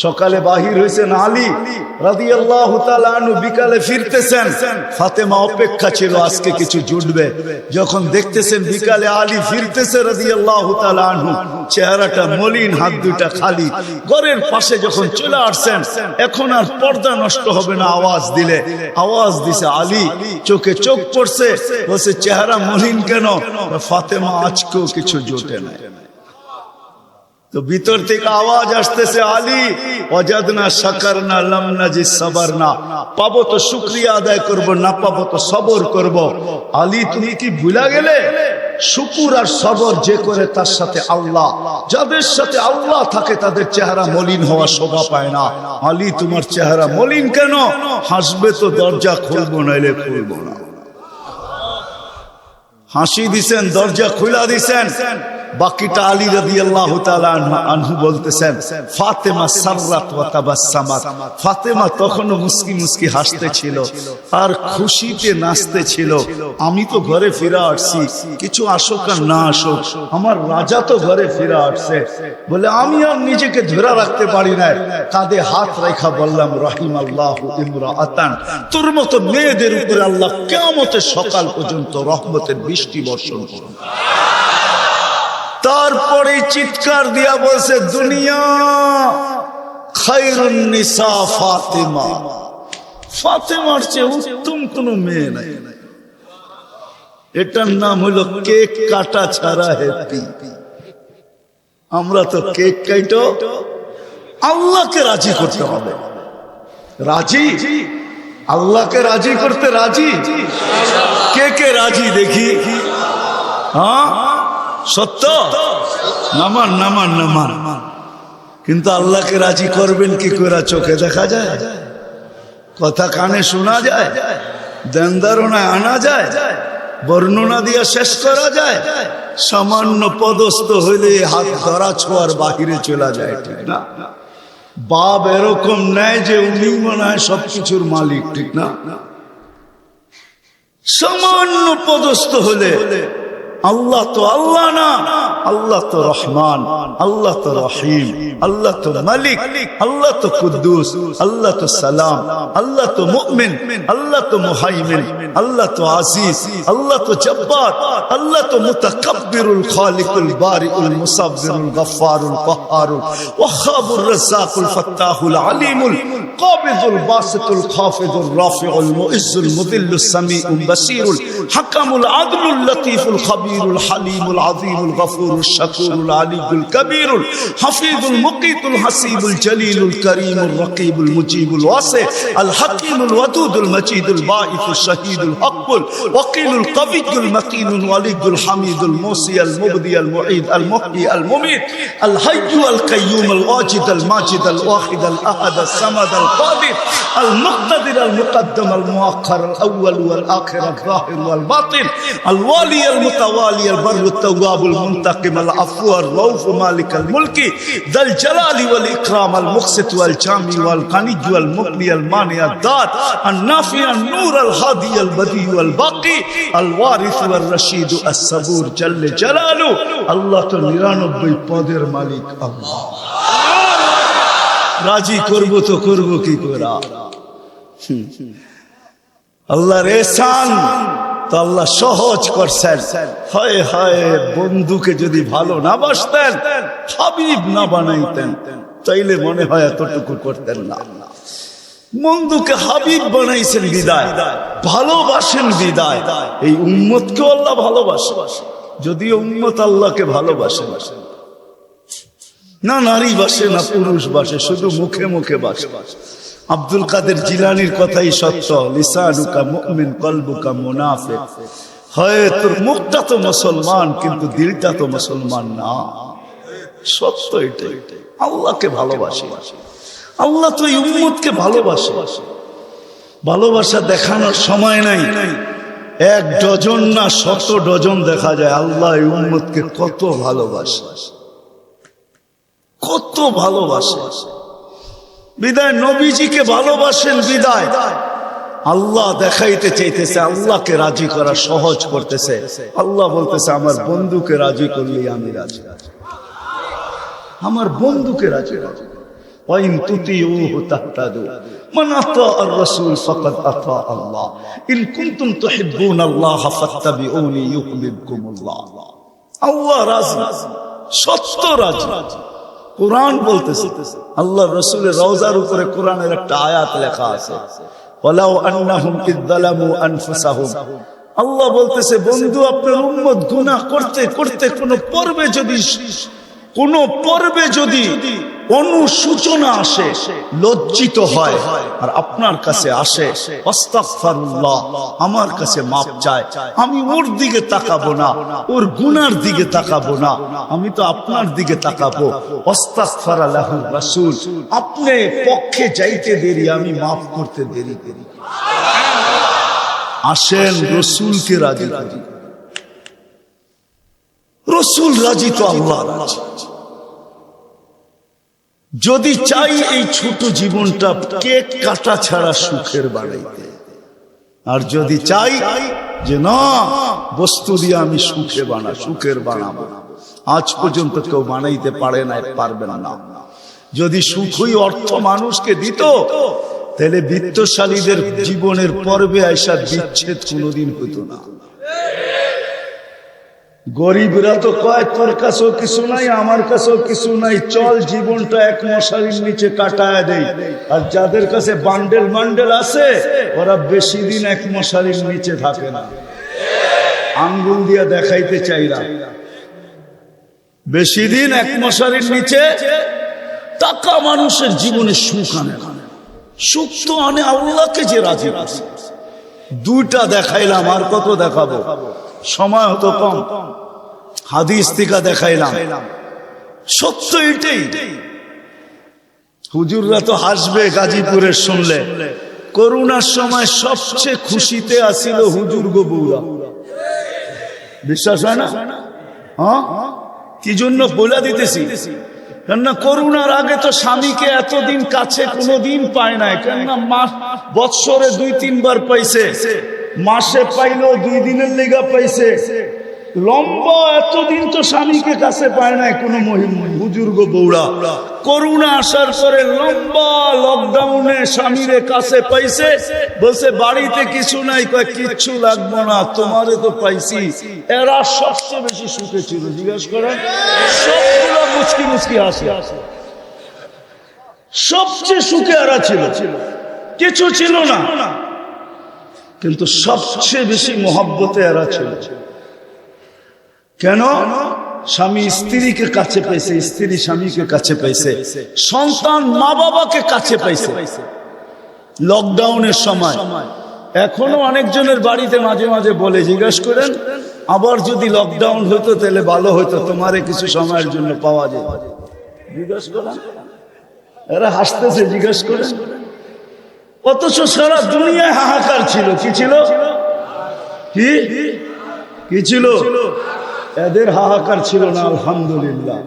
সকালে বাহির হয়েছেন আলী রাদিয়াল্লাহু তাআলা আনহু, বিকালে ফিরতেছেন। ফাতেমা অপেক্ষা ছিল আজকে কিছু জুটবে। যখন দেখতেছেন বিকালে আলী ফিরতেছে রাদিয়াল্লাহু তাআলা আনহু, চেহারাটা মলিন, হাত দুইটা খালি। ঘরের পাশে যখন চলে আসছেন, এখন আর পর্দা নষ্ট হবে না আওয়াজ দিলে। আওয়াজ দিছে আলী, চোখে চোখ পড়ছে, বলছে চেহারা মলিন কেন? ফাতেমা আজকেও কিছু জোটে না। তো ভিতর থেকে আওয়াজ আসতেছে আলী ওয়াজাদনা শাকারনা লাম নাজি সাবারনা। পাবো তো শুকরিয়া আদায় করব, না পাবো তো সবর করব। আলী তুমি কি ভুলা গেলে? শুকুর আর সবর যে করে তার সাথে আল্লাহ। যাদের সাথে আল্লাহ থাকে তাদের চেহারা মলিন হওয়া শোভা পায় না। আলী তোমার চেহারা মলিন কেন? হাসবে তো দরজা খুলবো, নাইলে খুলবো না। হাসি দিছেন, দরজা খুলা দিছেন। বাকিটা আলী রাদিয়াল্লাহু তাআলা আনহু বলতেছেন ফাতেমা সাররাত ওয়া তাবাসসামাত। ফাতেমা তখনও মুস্কি মুস্কি হাসতেছিল আর খুশিতে নাচতেছিল। আমি তো ঘরে ফিরে আসছি, কিছু আসুক আর না আসুক, আমার রাজা তো ঘরে ফিরে আসছে। বলে আমি আর নিজেকে ধরে রাখতে পারি না, কাঁধে হাত রেখা বললাম রাহিমাল্লাহু ইমরাআতান। তোর মতো মেয়েদের উপরে আল্লাহ কিয়ামতের সকাল পর্যন্ত রহমতের বৃষ্টি বর্ষণ করুন। তারপরে চিৎকার দিয়া বলছে দুনিয়া খায়রুন নিসা ফাতেমা, ফাতেমার চেয়ে উত্তম কোন মেয়ে নাই। এটার নাম হলো কেক কাটা ছাড়া হ্যাপি। আমরা তো কেক কাটো, আল্লাহকে রাজি করতে হবে। রাজি, আল্লাহকে রাজি করতে রাজি। কে কে রাজি দেখি? হ্যাঁ সত্য, নামান নামান নামান। কিন্তু আল্লাহকে রাজি করবেন কি করে? চোখে দেখা যায়, কথা কানে শোনা যায়, ধ্যান ধারণায় আনা যায়, বর্ণনা দিয়ে শেষ করা যায়? সামান্য পদস্থ হইলে হাত ধরা ছোঁয়ার বাহিরে চলে যায়, ঠিক না? বাপ এরকম নেয় যে উনি মনে হয় সবকিছুর মালিক, ঠিক না? সামান্য পদস্থ হলে আল্লাহ তো আল্লাহ না, আল্লাহ তো রহমান, আল্লাহ তো রহিম, আল্লাহ তো মালিক, আল্লাহ তো কুদ্দুস, আল্লাহ তো সালাম, আল্লাহ তো মুমিন, আল্লাহ তো মুহাইমিন, আল্লাহ তো আজিজ, আল্লাহ তো জব্বার, আল্লাহ তো মুতাকাব্বিরুল খালিকুল বারিউল মুসাব্বিরুল গফফারুল কহ্হারুল ওয়াহ্হাবুর রাজ্জাকুল ফাত্তাহুল আলিমুল কাবিদুল বাসিতুল খাফিদুর রাফিউল মুইজ্জুল মুদিল্লুস সামিউল বাসীরুল হাকামুল আদলুল লতীফুল খাবীর الحليم العظيم الغفور الشكور العلي الكبير الحفيظ المقيت الحسيب الجليل الكريم الرقيب المجيب الواسع الحكيم الودود المجيد الباعث الشهيد الحق الوكيل القوي المتين الولي الحميد الموصي المبدي المعيد المحيي المميت الحي القيوم الواجد الماجد الواحد الاحد الصمد القادر المقتدر المقدم المؤخر الاول والاخر الظاهر والباطن الوالي المتوالي البر التواب المنتقم العفو الرؤوف مالك الملك ذا الجلال والإكرام المقسط والجامع والغني والمغني المانع الذات النافع النور الهادي البديع والباقي الوارث والرشيد الصبور جل جلاله الله তো 99 পদের মালিক আল্লাহ। রাজি করব তো করব কি করে? আল্লাহর ihsan তো আল্লাহ সহজ করছেন। হায় হায়, বন্ধুকে যদি ভালো না বাসতেন, হাবিব না বানাইতেন, তাইলে মনে হয় এতটুকু করতেন না। বন্ধুকে হাবিব বানাইছেন বিদায়, ভালোবাসেন বিদায়। এই উম্মতকে আল্লাহ ভালোবাসে, যদিও উম্মত আল্লাহকে ভালোবাসে না, নারী বাসে না পুরুষ বাসে, শুধু মুখে মুখে বাসে। আব্দুল কাদের জিলানির কথাই সত্য, লিসানুকা মুমিন কলবুকা মুনাফিক। হয় তোর মুখটা তো মুসলমান কিন্তু দিলটা তো মুসলমান না। সত্য এটাই। আল্লাহকে ভালোবাসে, আল্লাহ তো এই উম্মতকে ভালোবাসে। ভালোবাসা দেখানোর সময় নাই, 1 ডজন না 100 ডজন দেখা যায় আল্লাহ এই উম্মতকে কত ভালোবাসে, কত ভালোবাসে। বিদায় নবীজিকে ভালোবাসেন বিদায় আল্লাহ দেখাইতে চাইতেছে, আল্লাহকে রাজি করা সহজ করতেছে। আল্লাহ বলতেছে আমার বন্ধুকে রাজি করলেই আমি রাজি, আমার বন্ধুকে রাজি। ওয়াইন তুতিউহু তাহতাদু মান আতাআর রাসূল ফাকাদ আতা আল্লাহ ইন কুনতুম তুহিব্বুনাল্লাহ ফাত্তাবিউনি ইউহিব্বুকুমুল্লাহ। আল্লাহ রাজি, সত্য রাজি। কোরআন বলতেছে, আল্লাহ রাসূলের রওজার উপরে কোরআনের একটা আয়াত লেখা আছে, ওয়ালাউ আন্নাহুম ইযযালামু আনফুসাহুম। আল্লাহ বলতেছে বন্ধু আপনার উম্মত গুনাহ করতে করতে কোন পর্বে যদি অনুসূচনা আসে, লজ্জিত হয় আর আপনার কাছে আসে, আস্তাগফিরুল্লাহ, আমার কাছে মাপ চায়, আমি ওর দিকে তাকাবো না, ওর গুনার দিকে তাকাবো না, আমি তো আপনার দিকে তাকাবো। আস্তাগফারা লাহু রাসূল, আপনি পক্ষে যাইতে দেরি, আমি মাফ করতে দেরি করি। আসেন রাসূলকে রাজি করি। রাসূল রাজি তো আল্লাহ রাজি। যদি চাই এই ছোট জীবনটা কেক কাটা ছাড়া সুখের বানাইতে, আর যদি চাই যে না বস্তু দিয়ে আমি সুখের বানাবো, আজ পর্যন্ত কেউ বানাইতে পারবে না। যদি সুখই অর্থ মানুষকে দিত, তাহলে বিত্তশালীদের জীবনের পর্বে আইসা বিচ্ছেদ কোনোদিন হইতো না। গরিবরা তো কয় তোর কাছেও কিছু নাই, আমার কাছেও কিছু নাই, চল জীবনটা এক মশারির নিচে কাটায় দেই। আর যাদের কাছে বান্ডেল বান্ডেল আছে ওরা বেশি দিন এক মশারির নিচে থাকে না। আঙ্গুল দিয়ে দেখাইতে চাইরা বেশি দিন এক মশারির নিচে। টাকা মানুষের জীবনে সুখ আনে, সুখ তো আনে আল্লাহকে যে রাজি আছে। দুইটা দেখাইলাম, আর কত দেখাবো, সময় হতো কম। হাদিস থেকে দেখাইলাম, সত্য এটাই। হুজুররা তো হাসবে গাজীপুরের শুনলে, করোনার সময় সবচেয়ে খুশিতে আসিল হুজুর গো বউরা। বিশ্বাস হয় না? হ্যাঁ, কি জন্য বলে দিতেছি, কেননা করোনার আগে তো স্বামীকে এতদিন কাছে কোনোদিন পায় নাই। কেননা বৎসরে 2-3 বার পাইছে, মাসে পাইলো 2 দিনের লেগা পাইছে। লম্বা এতদিন তো স্বামীকে কাছে পায় নাই কোনো বুজুর্গ বউরা। করোনা আসার পরে লম্বা লকডাউনে স্বামীরে কাছে পাইছে, বলছে বাড়িতে কিছু নাই, কয় কিচ্ছু লাগবো না, তোমারে তো পাইছি। এরা সবচেয়ে বেশি সুখে ছিল, জিজ্ঞাসা করেন। সবগুলো মুচকি মুচকি হাসি, সবচেয়ে সুখে এরা ছিল, কিছু ছিল না, কিন্তু সবচেয়ে বেশি মহব্বতে এরা ছিল। কেন? স্বামী স্ত্রীকে কাছে পাইছে, স্ত্রী স্বামীকে কাছে পাইছে, সন্তান মা বাবাকে কাছে পাইছে লকডাউনের সময়। এখনো অনেকজনের বাড়িতে মাঝে মাঝে বলে, জিজ্ঞাসা করেন আবার যদি লকডাউন হতো তাহলে ভালো হতো, তোমারে কিছু সময়ের জন্য পাওয়া যায়। জিজ্ঞাসা করেন, এরা হাসতেছে, জিজ্ঞাসা করেন। অথচ সারা দুনিয়ায় হাহাকার ছিল। কি ছিল? কি ছিল? এদের হাহাকার ছিল না, আলহামদুলিল্লাহ।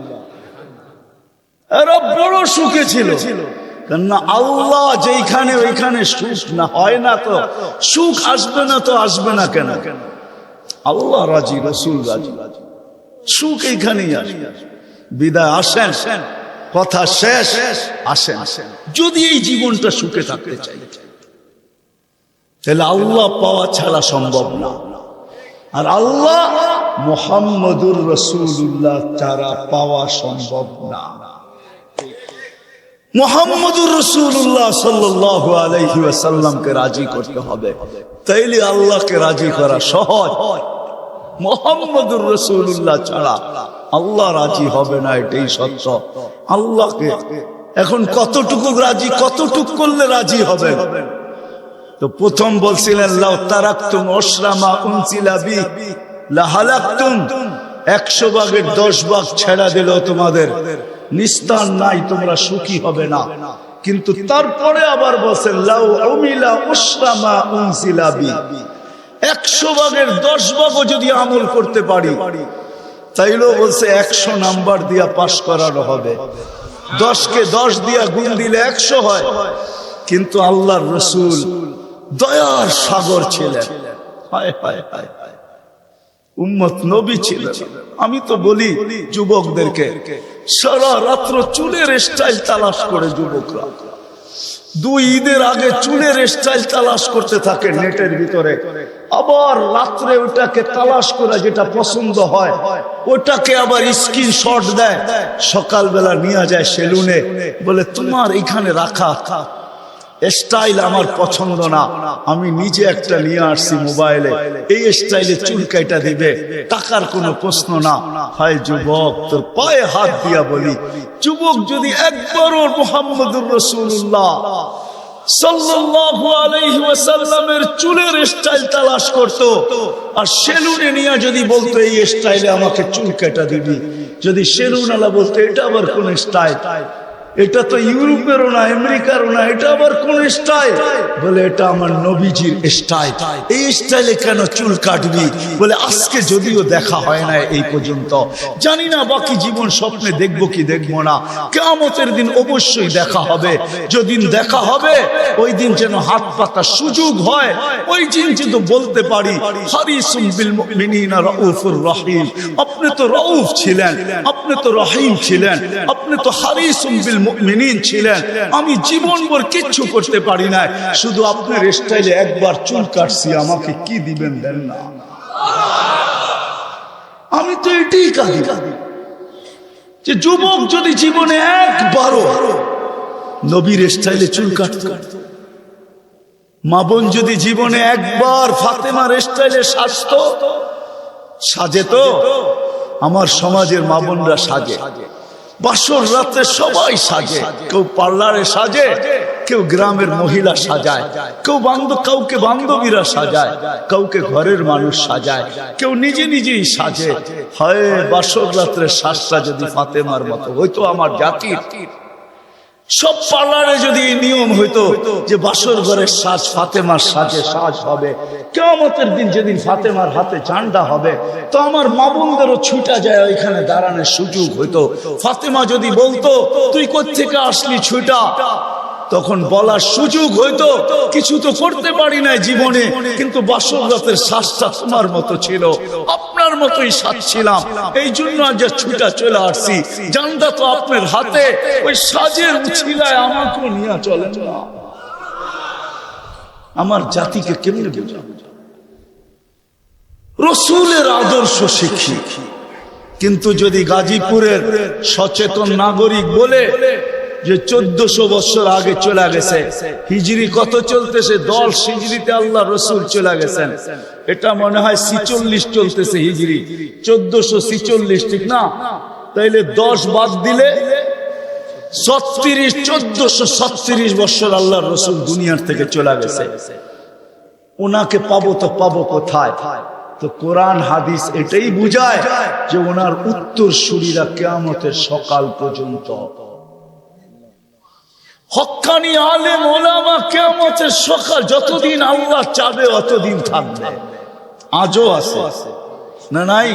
এরা বড় সুখে ছিল, কেননা আল্লাহ যেখানে ওইখানে সুখ না হয় না, তো সুখ আসবে না, তো আসবে না কেন? আল্লাহ রাজি, রাসূল রাজি, সুখ এইখানেই আসবে। বিদায় আসেন, কথা শেষ, আসেন। যদি এই জীবনটা সুখে থাকতে চাই তাহলে আল্লাহ পাওয়া ছাড়া সম্ভব না। আর আল্লাহ মুহাম্মদুর রাসূলুল্লাহ ছাড়া পাওয়া সম্ভব না। মুহাম্মদুর রাসূলুল্লাহ সাল্লাল্লাহু আলাইহি ওয়াসাল্লামকে রাজি করতে হবে, তাইলে আল্লাহকে রাজি করা সহজ। মুহাম্মদুর রাসূলুল্লাহ ছাড়া আল্লাহ রাজি হবে না, এটাই সত্য। আল্লাহকে এখন কতটুকু রাজি, কতটুকু করলে রাজি হবে? তো প্রথম বলছিলেন লাউ তারাকতুম উশরামা উনসিলা বি লাহালাকতুম, 100 ভাগের 10 ভাগ ছেড়া দিল তোমাদের নিস্তার নাই, তোমরা সুখী হবে না। কিন্তু তারপরে আবার বলছেন লাউ উমিলা উশরামা উনসিলা বি, 100 ভাগের 10 ভাগও যদি আমল করতে পারি তাইলেও বলছে 100 নাম্বার দিয়া পাশ করানো হবে। 10কে 10 দিয়া গুণ দিলে 100 হয়। কিন্তু আল্লাহর রাসূল দয়ার সাগর ছিলেন, হায় হায় হায়, উম্মত নবী ছিলেন। আমি তো বলি যুবকদেরকে, সারা রাত্র চুলের স্টাইল তালাশ করে যুবকরা 2 ঈদের আগে চুলের স্টাইল তালাশ করতে থাকে নেটের ভিতরে, আবার রাত্রে ওটাকে তালাশ করে যেটা পছন্দ হয় ওটাকে আবার স্ক্রিনশট দেয়, সকালবেলা নিয়ে যায় সেলুনে, বলে তোমার এখানে রাখা স্টাইল আমার পছন্দ না, আমি নিজে একটা নিয়ে আসছি মোবাইলে, এই স্টাইলে চুল কাটা দিবে, টাকার কোনো প্রশ্ন না। হায় যুবক, তোর পায়ে হাত দিয়া বলি, যুবক যদি একবারও মুহাম্মদুর রাসূলুল্লাহ সাল্লাল্লাহু আলাইহি ওয়াসাল্লামের চুলের স্টাইল তালাশ করত, আর সেলুনে নিয়ে যদি বলতো এই স্টাইলে আমাকে চুল কাটা দিবি, যদি সেলুনওয়ালা বলতো এটা আবার কোন স্টাইল, এটা তো ইউরোপেরও না আমেরিকারও না, এটা আবার কোন স্টাইল, বলে এটা আমার নবীজির স্টাইল, এই স্টাইলে কেন চুল কাটবি? বলে আজকে যদিও দেখা হয় না এই পর্যন্ত, জানি না বাকি জীবন স্বপ্নে দেখবো কি দেখবো না, কিয়ামতের দিন অবশ্যই দেখা হবে। যেদিন দেখা হবে ওই দিন যেন হাত পাতার সুযোগ হয়, ওই দিন যেন বলতে পারি হারিসুম বিল মুমিনিনা রাউফুর রহিম, আপনি তো রাউফ ছিলেন, আপনি তো রহিম ছিলেন, আপনি তো হারিসুম বিল মুমিনিন ছিলেন, আমি জীবনভর কিচ্ছু করতে পারি না, শুধু আপনার স্টাইলে একবার চুল কাটছি, আমাকে কি দিবেন দেন না। আমি তো এটাই কাঁদি যে যুবক যদি জীবনে একবারও নবীর স্টাইলে চুল কাটতো, মা বোন যদি জীবনে একবার ফাতেমার স্টাইলে সাজতো, সাজে তো আমার সমাজের মা বোনরা সাজে, বাসর রাতে সবাই সাজে, কেউ পার্লারে সাজে, কেউ গ্রামের মহিলা সাজায়, কেউ কাউকে বান্ধবীরা সাজায়, কাউকে ঘরের মানুষ সাজায়, কেউ নিজে নিজেই সাজে। হয় বাসর রাত্রে সাজটা যদি ফাতেমার মতো হইতো আমার জাতির, সব পার্লারে যদি এই নিয়ম হইতো যে বাসর ঘরের সাজ ফাতেমার সাজে সাজ হবে, কিয়ামতের দিন যেদিন ফাতেমার হাতে ঝান্ডা হবে, তো আমার মা বোনদেরও ছুটা যায় ওইখানে দাঁড়ানোর সুযোগ হইতো। ফাতেমা যদি বলতো তুই কোত্থেকে আসলি ছুটা, তখন বলার সুযোগ হইতো কিছু তো করতে পারি না জীবনে, কিন্তু বাসর রাতের শ্বাসটা তোমার মতো ছিল, আপনার মতোই সাজছিলাম, এই জন্য আজ ছুটা চলে আসছি, জানটা তো আপনার হাতে, ওই সাজের উছিলায় আমাকেও নিয়ে চলেন না। আমার জাতিকে কেমনে বোঝাবো? রাসূলের আদর্শ শিখি, কিন্তু যদি গাজীপুরের সচেতন নাগরিক বলে যে 1400 বছর আগে চলে গেছে, হিজরি কত চলতেছে, 10 হিজরিতে আল্লাহ রসুল চলে গেছেন, এটা মনে হয় 46 চলতেছে হিজরি, 1446 ঠিক না? তাইলে 10 বাদ দিলে 1436 বছর আল্লাহ রসুল দুনিয়ার থেকে চলে গেছে। ওনাকে পাবো তো পাবো কোথায়? তো কোরআন হাদিস এটাই বুঝায় যে ওনার উত্তর সুরীরা কিয়ামতের সকাল পর্যন্ত, হক্কানি আলেম ওলামা কিয়ামতের সকাল যতদিন আল্লাহ চাবে অতদিন থাকবে। আজও আছে না নাই?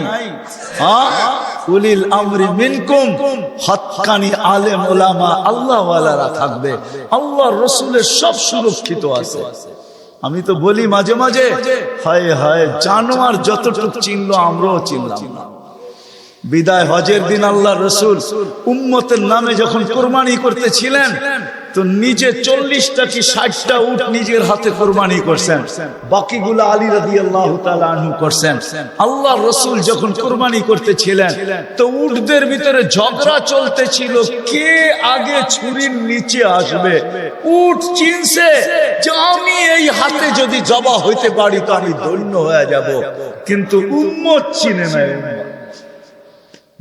উলিল আমরি মিনকুম, হক্কানি আলেম ওলামা আল্লাহ ওয়ালারা থাকবে, আল্লাহর রাসূলের সব সুরক্ষিত আছে। আমি তো বলি মাঝে মাঝে, হায় হায় জানোয়ার যতটুকু চিনলো আমরাও চিনলাম না। বিদায় হজের দিন আল্লাহ রসুল উম্মতের নামে যখন কোরবানি করতেছিলেন, তো নিজে 40টা কি 60টা উট নিজের হাতে কোরবানি করছেন, বাকিগুলো আলী রাদিয়াল্লাহু তাআলা আনহু করছেন। আল্লাহ রসুল যখন কোরবানি করতেছিলেন, তো উটদের ভিতরে ঝগড়া চলতেছিল কে আগে ছুরির নিচে আসবে। উট চিনছে যে আমি এই হাতে যদি জবা হইতে পারি তো আমি ধন্য হয়ে যাব, কিন্তু উম্মত চিনে নাই,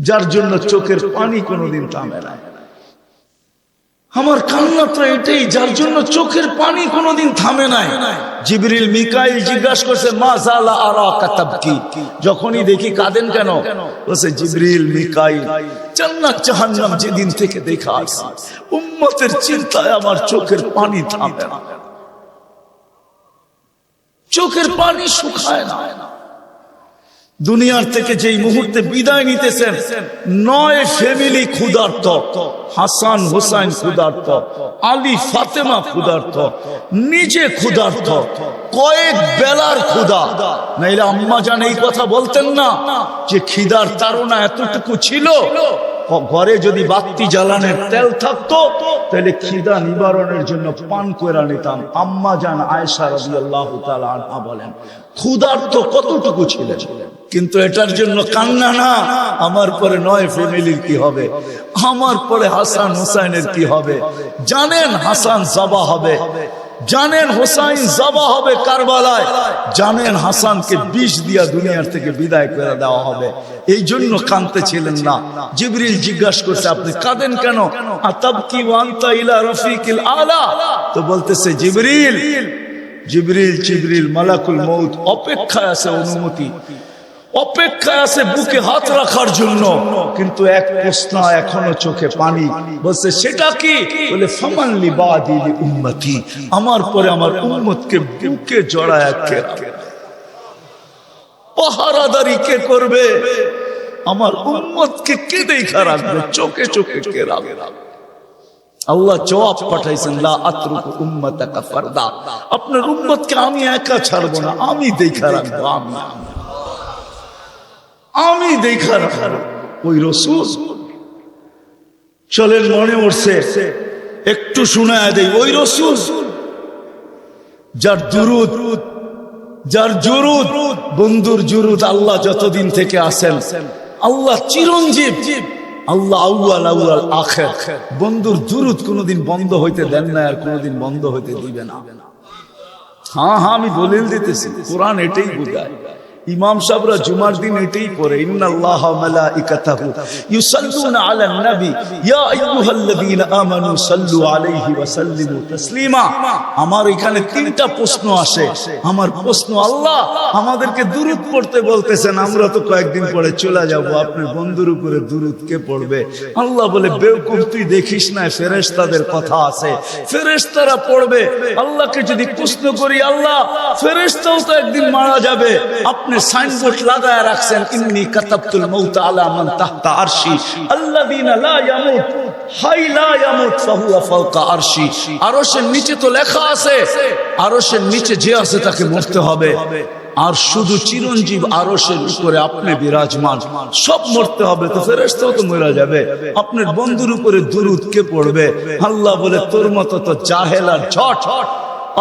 যার জন্য চোখের পানি কোনোদিন থামে না। আমার কান্না তো এটাই, যার জন্য চোখের পানি কোনোদিন থামে নাই। জিবরিল মিকাইল জিজ্ঞাসা করছে মা জালা আরাকা তাবকি, যখনই দেখি কাঁদেন কেন? বলছে জিবরিল মিকাইল জান্নাত জাহান্নাম যেদিন থেকে দেখা আসি, উম্মতের চিন্তায় আমার চোখের পানি থামে না, চোখের পানি শুকায় না। দুনিয়ার থেকে যেই মুহূর্তে বিদায় নিতেছেন, 9 ফ্যামিলি ক্ষুধার্ত, হাসান হুসাইন ক্ষুধার্ত, আলী ফাতেমা ক্ষুধার্ত, নিজে ক্ষুধার্ত, কয়েক বেলার ক্ষুধা। নাইলে আম্মা জান এই কথা বলতেন না যে খিদার তাড়না এতটুকু ছিল, ঘরে যদি বাতি জ্বালানোর তেল থাকতো তাহলে খিদা নিবারণের জন্য পান করে নিতাম। আম্মা জান আয়েশা রাদিয়াল্লাহু তাআলা আনহা বলেন ক্ষুধার্ত কতটুকু ছিলেন, কিন্তু এটার জন্য কান্না না। আমার পরে 9 ফ্যামিলির কি হবে, আমার পরে হাসান হুসাইনের কি হবে? জানেন হাসান জবা হবে, জানেন হুসাইন জবা হবে কারবালায়, জানেন হাসানকে বিষ দিয়া দুনিয়ার থেকে বিদায় করে দেওয়া হবে, এই জন্য কাঁদতে ছিলেন না। জিবরিল জিজ্ঞাসা করছে আপনি কাঁদেন কেন? আতাবকি ওয়া আনতা ইলা রাফিকিল আলা, তো বলতেছে জিবরিল জিবরিল জিবরিল মালাকুল মউত অপেক্ষায় আছে, অনুমতি অপেক্ষায় আছে বুকে হাত রাখার জন্য, কিন্তু এক প্রশ্ন এখনো চোখে পানি। বলছে সেটা কি? বলে ফামান লি বাদি লি উম্মতি, আমার পরে আমার উম্মতকে বুকে জড়ায় কে পাহারাদারি কে করবে? আমার উম্মতকে কে দেখা রাখবে? চোখে চোখে কে রাখবে? আল্লাহ জবাব পাঠাইছেন লা আতরুকু উম্মাতাকা ফারদা, আপনার উম্মতকে আমি একা ছাড়বো না, আমি দেখা রাখবো, আমি দেখা রাখবো। ওই রাসূল চলেন মনে উঠছে একটু শোনায় দেই, ওই রাসূল যার দুরূদ যার জুরুদ, বন্ধুর জুরুদ আল্লাহ যতদিন থেকে আসেন, আল্লাহ চিরঞ্জীব, আল্লাহ আউয়াল আউয়াল আখির। বন্ধুর জুরুদ কোনোদিন বন্ধ হইতে দেন না, আর কোনোদিন বন্ধ হইতে দিবে না। হ্যাঁ হ্যাঁ, আমি দলিল দিতেছি, কোরআন এটাই বোঝায়। ইমাম সাহেবরা জুমার দিন এটাই পড়ে, ইন্নাল্লাহা ওয়া মালাইকাতাহু ইউসাল্লুনা আলান নবী ইয়া আইয়ুহাল্লাযীনা আমানু সাল্লু আলাইহি ওয়া সাল্লিমু তাসলিমা। আমার এখানে তিনটা প্রশ্ন আসে। আমার প্রশ্ন, আল্লাহ আমাদেরকে দুরূদ পড়তে বলতেছেন, আমরা তো কয়েকদিন পরে চলে যাব, আপনার বন্ধুর উপরে দুরূদ কে পড়বে? আল্লাহ বলে, বেওকুফ, তুই দেখিস না ফেরেশতাদের কথা আছে, ফেরেশতারা পড়বে। আল্লাহকে যদি প্রশ্ন করি, আল্লাহ ফেরেশতাও তো একদিন মারা যাবে, আপনি সাইনবোর্ড লাগায় রাখছেন, ইন্নী কাতাবতুল মাউত আলা মান তাহতা আরশি আল্লাযীনা লা ইয়ামুত হাই লা ইয়ামুত ফাহুয়া ফাওকা আরশি। আরশের নিচে তো লেখা আছে, আরশের নিচে যে আছে তাকে মরতে হবে। আর শুধু চিরঞ্জীব আরশের উপরে আপনি বিরাজমান, সব মরতে হবে, তো ফেরেশতাও তো মরে যাবে, আপনার বন্ধুর উপরে দুরূদ কে পড়বে? আল্লাহ বলে, তোর মতো তো জাহেল আর ঝট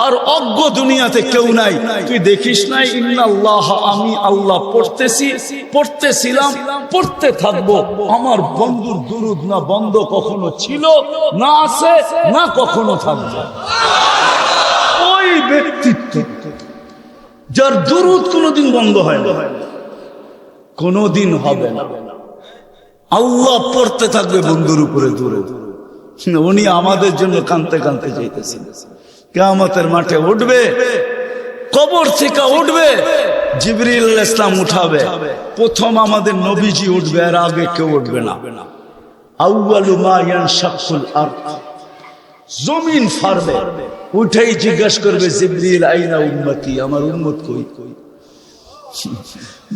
আর অজ্ঞ দুনিয়াতে কেউ নাই। তুই দেখিস নাই, ইন্নাল্লাহ, আমি আল্লাহ পড়তেছিলাম, পড়তে থাকবো। আমার বন্ধুর দুরূদ না বন্ধ কখনো ছিল, না আছে, না কখনো থাকবে। ওই ব্যক্তিত্ব যার দুরূদ কোনোদিন বন্ধ হয় না, কোনোদিন হবে না। আল্লাহ পড়তে থাকবে বন্ধুর উপরে দুরূদ। উনি আমাদের জন্য কাঁদতে কাঁদতে যাইতেছেন। কিয়ামতের মাঠে উঠবে, কবর থেকে উঠবে, জিবরিল আলাইহিস সালাম উঠাবে, প্রথম আমাদের নবীজি উঠবে, আর আগে কেউ উঠবে না। আউয়ালু মা ইয়ানশাকুল আরদ, জমিন ফাড়বে, উঠেই জিজ্ঞাসা করবে, জিবরিল আইনা উম্মতি, আমার উম্মত কই?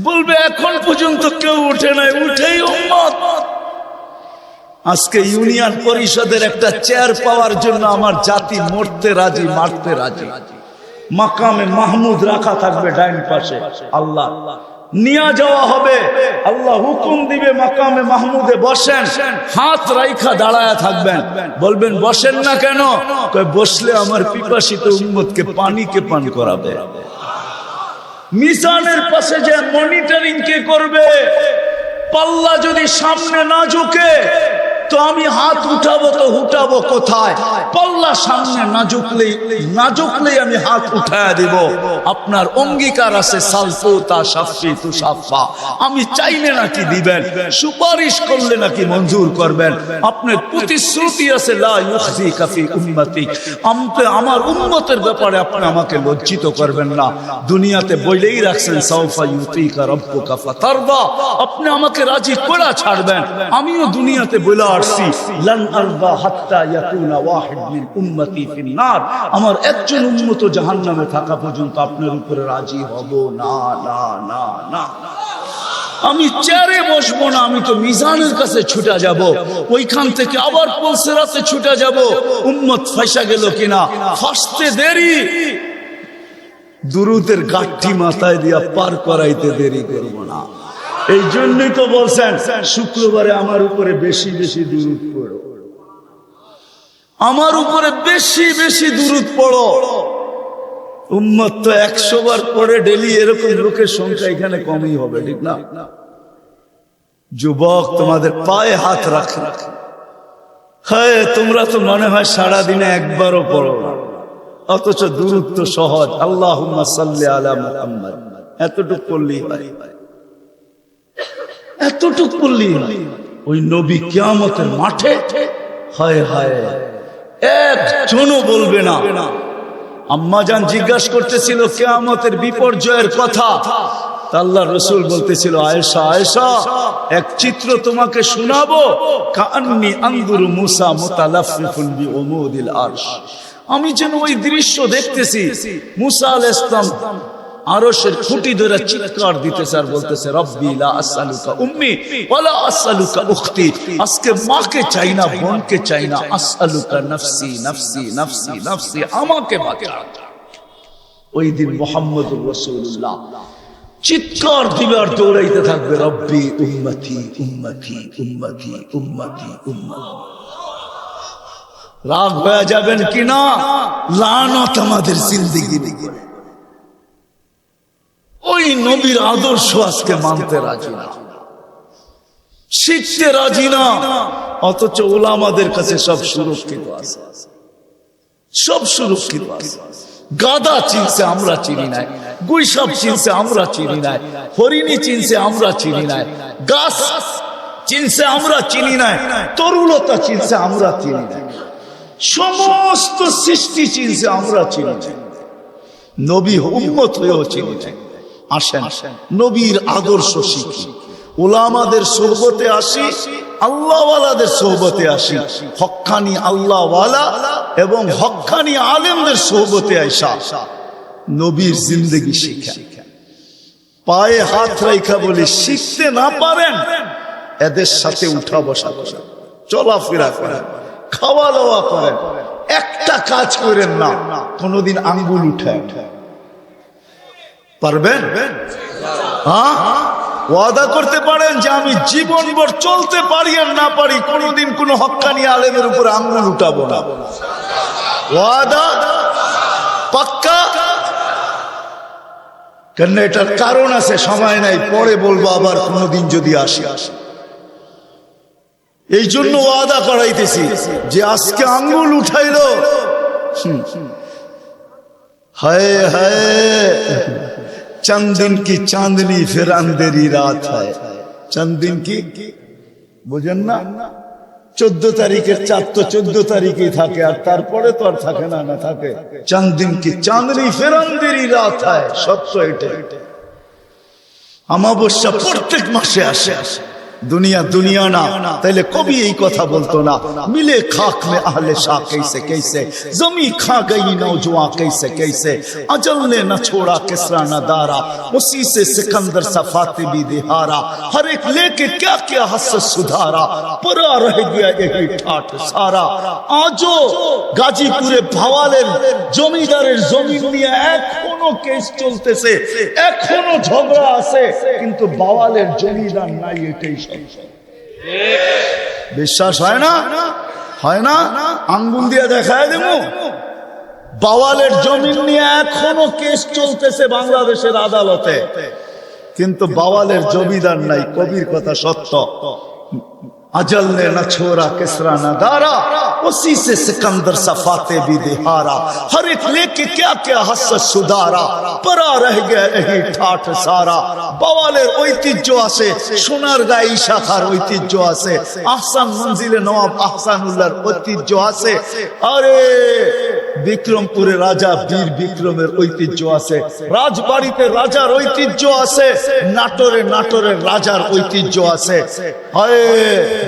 বলবে, এখন পর্যন্ত কেউ উঠে নাই, উঠেই উম্মত। আজকে ইউনিয়ন পরিষদের একটা চেয়ার পাওয়ার জন্য আমার জাতি মরতে রাজি, মারতে রাজি। মাকামে মাহমুদ রাখা থাকবে ডাইন পাশে, আল্লাহ নিয়ে যাওয়া হবে, আল্লাহ হুকুম দিবে মাকামে মাহমুদে বসেন, হাত রাইখা দাঁড়ায়া থাকবেন, বলবেন বসেন না কেন? বসলে আমার পিপাসিত উম্মতকে পানি কে পান করাবে। মিজানের পাশে যে মনিটরিং কে করবে? পাল্লা যদি সামনে না ঝুঁকে তো আমি হাত উঠাবো, তো উঠাবো কোথায়? পাল্লা সামনে না ঝুঁকলেই আমি হাত উঠায়া দিব। আপনার অঙ্গীকার আছে, সালফুতা শাফি তুশাফা, আমি চাইলে নাকি দিবেন, সুপারিশ করলে নাকি মঞ্জুর করবেন। আপনার প্রতিশ্রুতি আছে, লা ইউখজিকা ফি উম্মতি, আমার উম্মতের ব্যাপারে আপনি আমাকে লজ্জিত করবেন না। দুনিয়াতে বলেই রাখছেন, সাউফা ইউতিকা রাব্বুকা ফাতারদা, আপনি আমাকে রাজি করে ছাড়বেন। আমিও দুনিয়াতে বলে লান আরদা হাত্তা ইয়াকুনা ওয়াহিদ মিন উম্মতি ফিন নার, আমার একজন উম্মত জাহান্নামে থাকা পর্যন্ত আপনার উপরে রাজি হব না, না, না, না। আমি চেয়ারে বসবো না, আমি তো মিজানের কাছে ছুটে যাব, ওইখান থেকে আবার পুলসিরাতে ছুটে যাব। উম্মত ফাঁসা গেল কিনা, ফাঁসতে দেরি, দুরূদের গাঠি মাথায় দিয়া পার করাইতে দেরি করব না। এই জন্যই তো বলছেন, শুক্রবারে আমার উপরে বেশি বেশি দুরূদ পড়ো, আমার উপরে বেশি বেশি দুরূদ পড়ো। উম্মত তো 100 বার পড়ে ডেলি, এরকম লোকের সংখ্যা এখানে কমই হবে, ঠিক না? যুবক, তোমাদের পায়ে হাত রাখে, হ্যাঁ তোমরা তো মনে হয় সারাদিনে একবারও পড়ো না, অথচ দুরূদ তো সহজ। আল্লাহুম্মা সাল্লি আলা মুহাম্মদ, এতটুকু পড়লেই হয়, এতটুকু পড়লেই হয়। ওই নবী কিয়ামতের মাঠে, হায় হায়, একজনও বলবে না। আম্মাজান জিজ্ঞাসা করতেছিল কিয়ামতের বিপর্যয়ের কথা, আল্লাহ রাসূল বলতেছিল, আয়েশা আয়েশা, এক চিত্র তোমাকে শোনাবো, কাআন্নী আনজুরু মুসা মুতালাফফিফুন বিউমুদিল আরশ, আমি যেন ওই দৃশ্য দেখতেছি। মুসা আলাইহিস সালাম আরশের খুঁটি ধরে চিৎকার দিতেছে আর বলতেছে, রব্বি লা আসআলুকা উম্মি ওয়ালা আসআলুকা উখতি, আজকে মাকে চাই না, বোনকে চাই না, আসআলুকা নফসি নফসি নফসি নফসি, আমাকে বাঁচা। ওই দিন মুহাম্মদুর রাসূলুল্লাহ চিৎকার দিবে আর দৌড়াইতে থাকবে, রব্বি উম্মতি উম্মতি উম্মতি উম্মতি উম্মতি। রাগ হয়ে যাবেন কিনা? লানত আমাদের জিন্দেগির উপরে। ওই নবীর আদর্শ আজকে মানতে রাজি না, শিখতে রাজি না, অথচ ওলামাদের কাছে সব সুরক্ষিত আছে, সব সুরক্ষিত আছে। গাদা চিনছে আমরা চিনি নাই, গুইসাপ চিনছে আমরা চিনি নাই, হরিণী চিনছে আমরা চিনি নাই, গাছ চিনছে আমরা চিনি নাই, তরুলতা চিনছে আমরা চিনি নাই, সমস্ত সৃষ্টি চিনছে আমরা চিনি নাই, নবী উম্মত হয়েও চিনি নাই। আসেন নবীর আদর্শ শিখি, ওলামাদের সোহবতে আসি, আল্লাহওয়ালাদের সোহবতে আসি, হক্কানি আল্লাহওয়ালা এবং হক্কানি আলেমদের সোহবতে আইসা নবীর জিন্দগি শিখা। পায়ে হাত রাইখা বলি, শিখতে না পারেন এদের সাথে উঠা বসা করেন, চলাফেরা করেন, খাওয়া দাওয়া করেন, একটা কাজ করেন না কোনদিন আঙ্গুল উঠায় পারবেন? হ্যাঁ, ওয়াদা করতে পারেন যে আমি জীবনভর চলতে পারি আর না পারি কোনদিন কোন হক্কানি আলেমের উপরে আঙ্গুল উঠাবো না? ওয়াদা পাক্কা? কেন এটার কারণ আছে, সময় নাই, পরে বলবো আবার কোনদিন যদি আসি। এই জন্য ওয়াদা করাইতেছি যে আজকে আঙ্গুল উঠাইলো, হায় হায় चंद दिन की चांदनी फिर अंधेरी रात है। चंद दिन की বুঝেন না, 14 তারিখের চাঁদ তো 14 তারিখেই থাকে, আর তারপরে তো আর থাকে না, না থাকে। चंद दिन की चांदनी फिर अंधेरी रात है, সত্য এটা। অমাবস্যা প্রত্যেক মাসে আসে, दुनिया दुनिया ना, তাইলে कभी यही কথা বলতো না, मिले खाक में अहले शाह कैसे कैसे, जमी खा गई नौजवान कैसे कैसे, अजल ने न छोड़ा किसरा न दारा, उसी से सिकंदर सफाते भी दिहारा, हर एक लेके क्या क्या हसरत सुधारा, परा रह गया यही ठाठ सारा। आजो গাজীপুরে ভাওয়ালের জমিদারের জমিন নিয়ে এখনো কেস চলতেছে, এখনো ঝগড়া আছে, কিন্তু ভাওয়ালের জমিদার নাই, এটাই বিশ্বাস হয় না? হয় না? আঙ্গুল দিয়ে দেখায় দেব, বাওয়ালের জমিন নিয়ে এখনো কেস চলতেছে বাংলাদেশের আদালতে, কিন্তু বাওয়ালের জমিদার নাই। কবির কথা সত্য, अजल ने न छोड़ा किसरा न दारा, उसी से सिकंदर सफाते भी दिहारा, हर एक लेके क्या क्या हसरत सुधारा, परा रह गया यही ठाठ सारा। বাওয়ালের ঐতিহ্য আছে, সোনারগাঁ শাখার ঐতিহ্য আছে, আহসান মঞ্জিলে নওয়াব আহসানুল্লাহর ঐতিহ্য আছে, আরে বিক্রমপুরে রাজা বীর বিক্রমের ঐতিহ্য আছে, রাজবাড়িতে রাজার ঐতিহ্য আছে, নাটোরের রাজার ঐতিহ্য আছে, হায়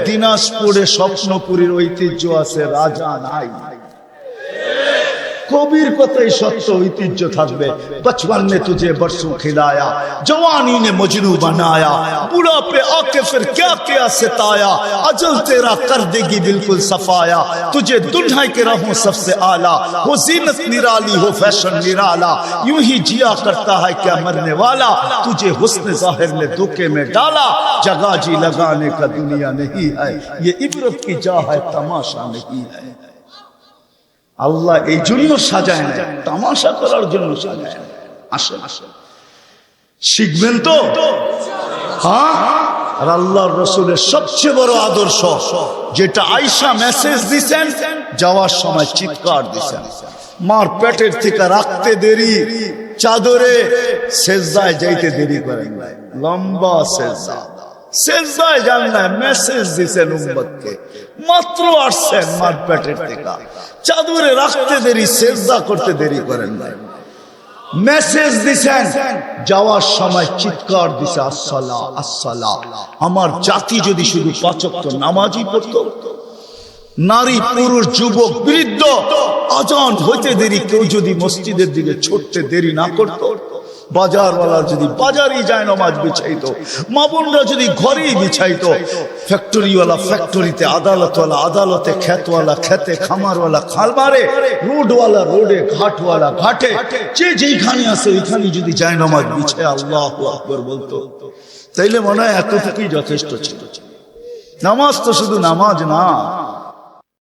দিনাজপুরে স্বপ্নপুরীর ঐতিহ্য আছে, রাজা নাই। কবির কথাই সত্য, ঐতিহ্য থাকবে। बचपन ने तुझे बरसों खिलाया, जवानी ने मजनू बनाया, बुढ़ापे आके फिर क्या क्या सताया, अजल तेरा कर देगी बिल्कुल सफाया, तुझे दुल्हा के रहूं सबसे आला, हो जीनत निराली हो फैशन निराला, यूं ही जिया करता है क्या मरने वाला, तुझे हुस्न जाहिर ने धोखे में डाला, जगह जी लगाने का दुनिया नहीं है, ये इबरत की जा है तमाशा नहीं है। আল্লাহ এই জন্য সাজায় না, তামাশা করার জন্য সাজায় না। আসেন শিখবেন তো, হ্যাঁ। আর আল্লাহর রাসূলের সবচেয়ে বড় আদর্শ যেটা আয়েশা মেসেজ দিবেন, যাওয়ার সময় চিৎকার দিবেন, মার পেটের থেকে রাখতে দেরি, চাদরে সেজদায় যাইতে দেরি করেন না, লম্বা সেজদা, সেজদায় যান না, মেসেজ দিবেন উম্মতকে, মাত্র আসছেন মার পেটের থেকে, চাদরে রাখতে দেরি, সেজদা করতে দেরি করেন না, মেসেজ দিছেন, যাওয়ার সময় চিৎকার দিছে, আসসালা আসসালা। আমার জাতি যদি শুধু 5 ওয়াক্ত নামাজই পড়তো, নারী পুরুষ যুবক বৃদ্ধ আজান হইতে দেরি কেউ যদি মসজিদের দিকে ছুটতে দেরি না করতো, বাজারওয়ালা যদি বাজারই যায় নামাজ বিছাইতো, মা বোনরা যদি ঘরেই বিছাইতো, ফ্যাক্টরিওয়ালা ফ্যাক্টরিতে, আদালতওয়ালা আদালতে, খেতওয়ালা খেতে, খামারওয়ালা খামারে, রোডওয়ালা রোডে, ঘাটওয়ালা ঘাটে, যে যেখানে আছে ওইখানে যদি যায় নামাজ বিছায় আল্লাহু আকবার বলতো, তাইলে মনে হয় এতটুকুই যথেষ্ট ছিল। নামাজ তো শুধু নামাজ না,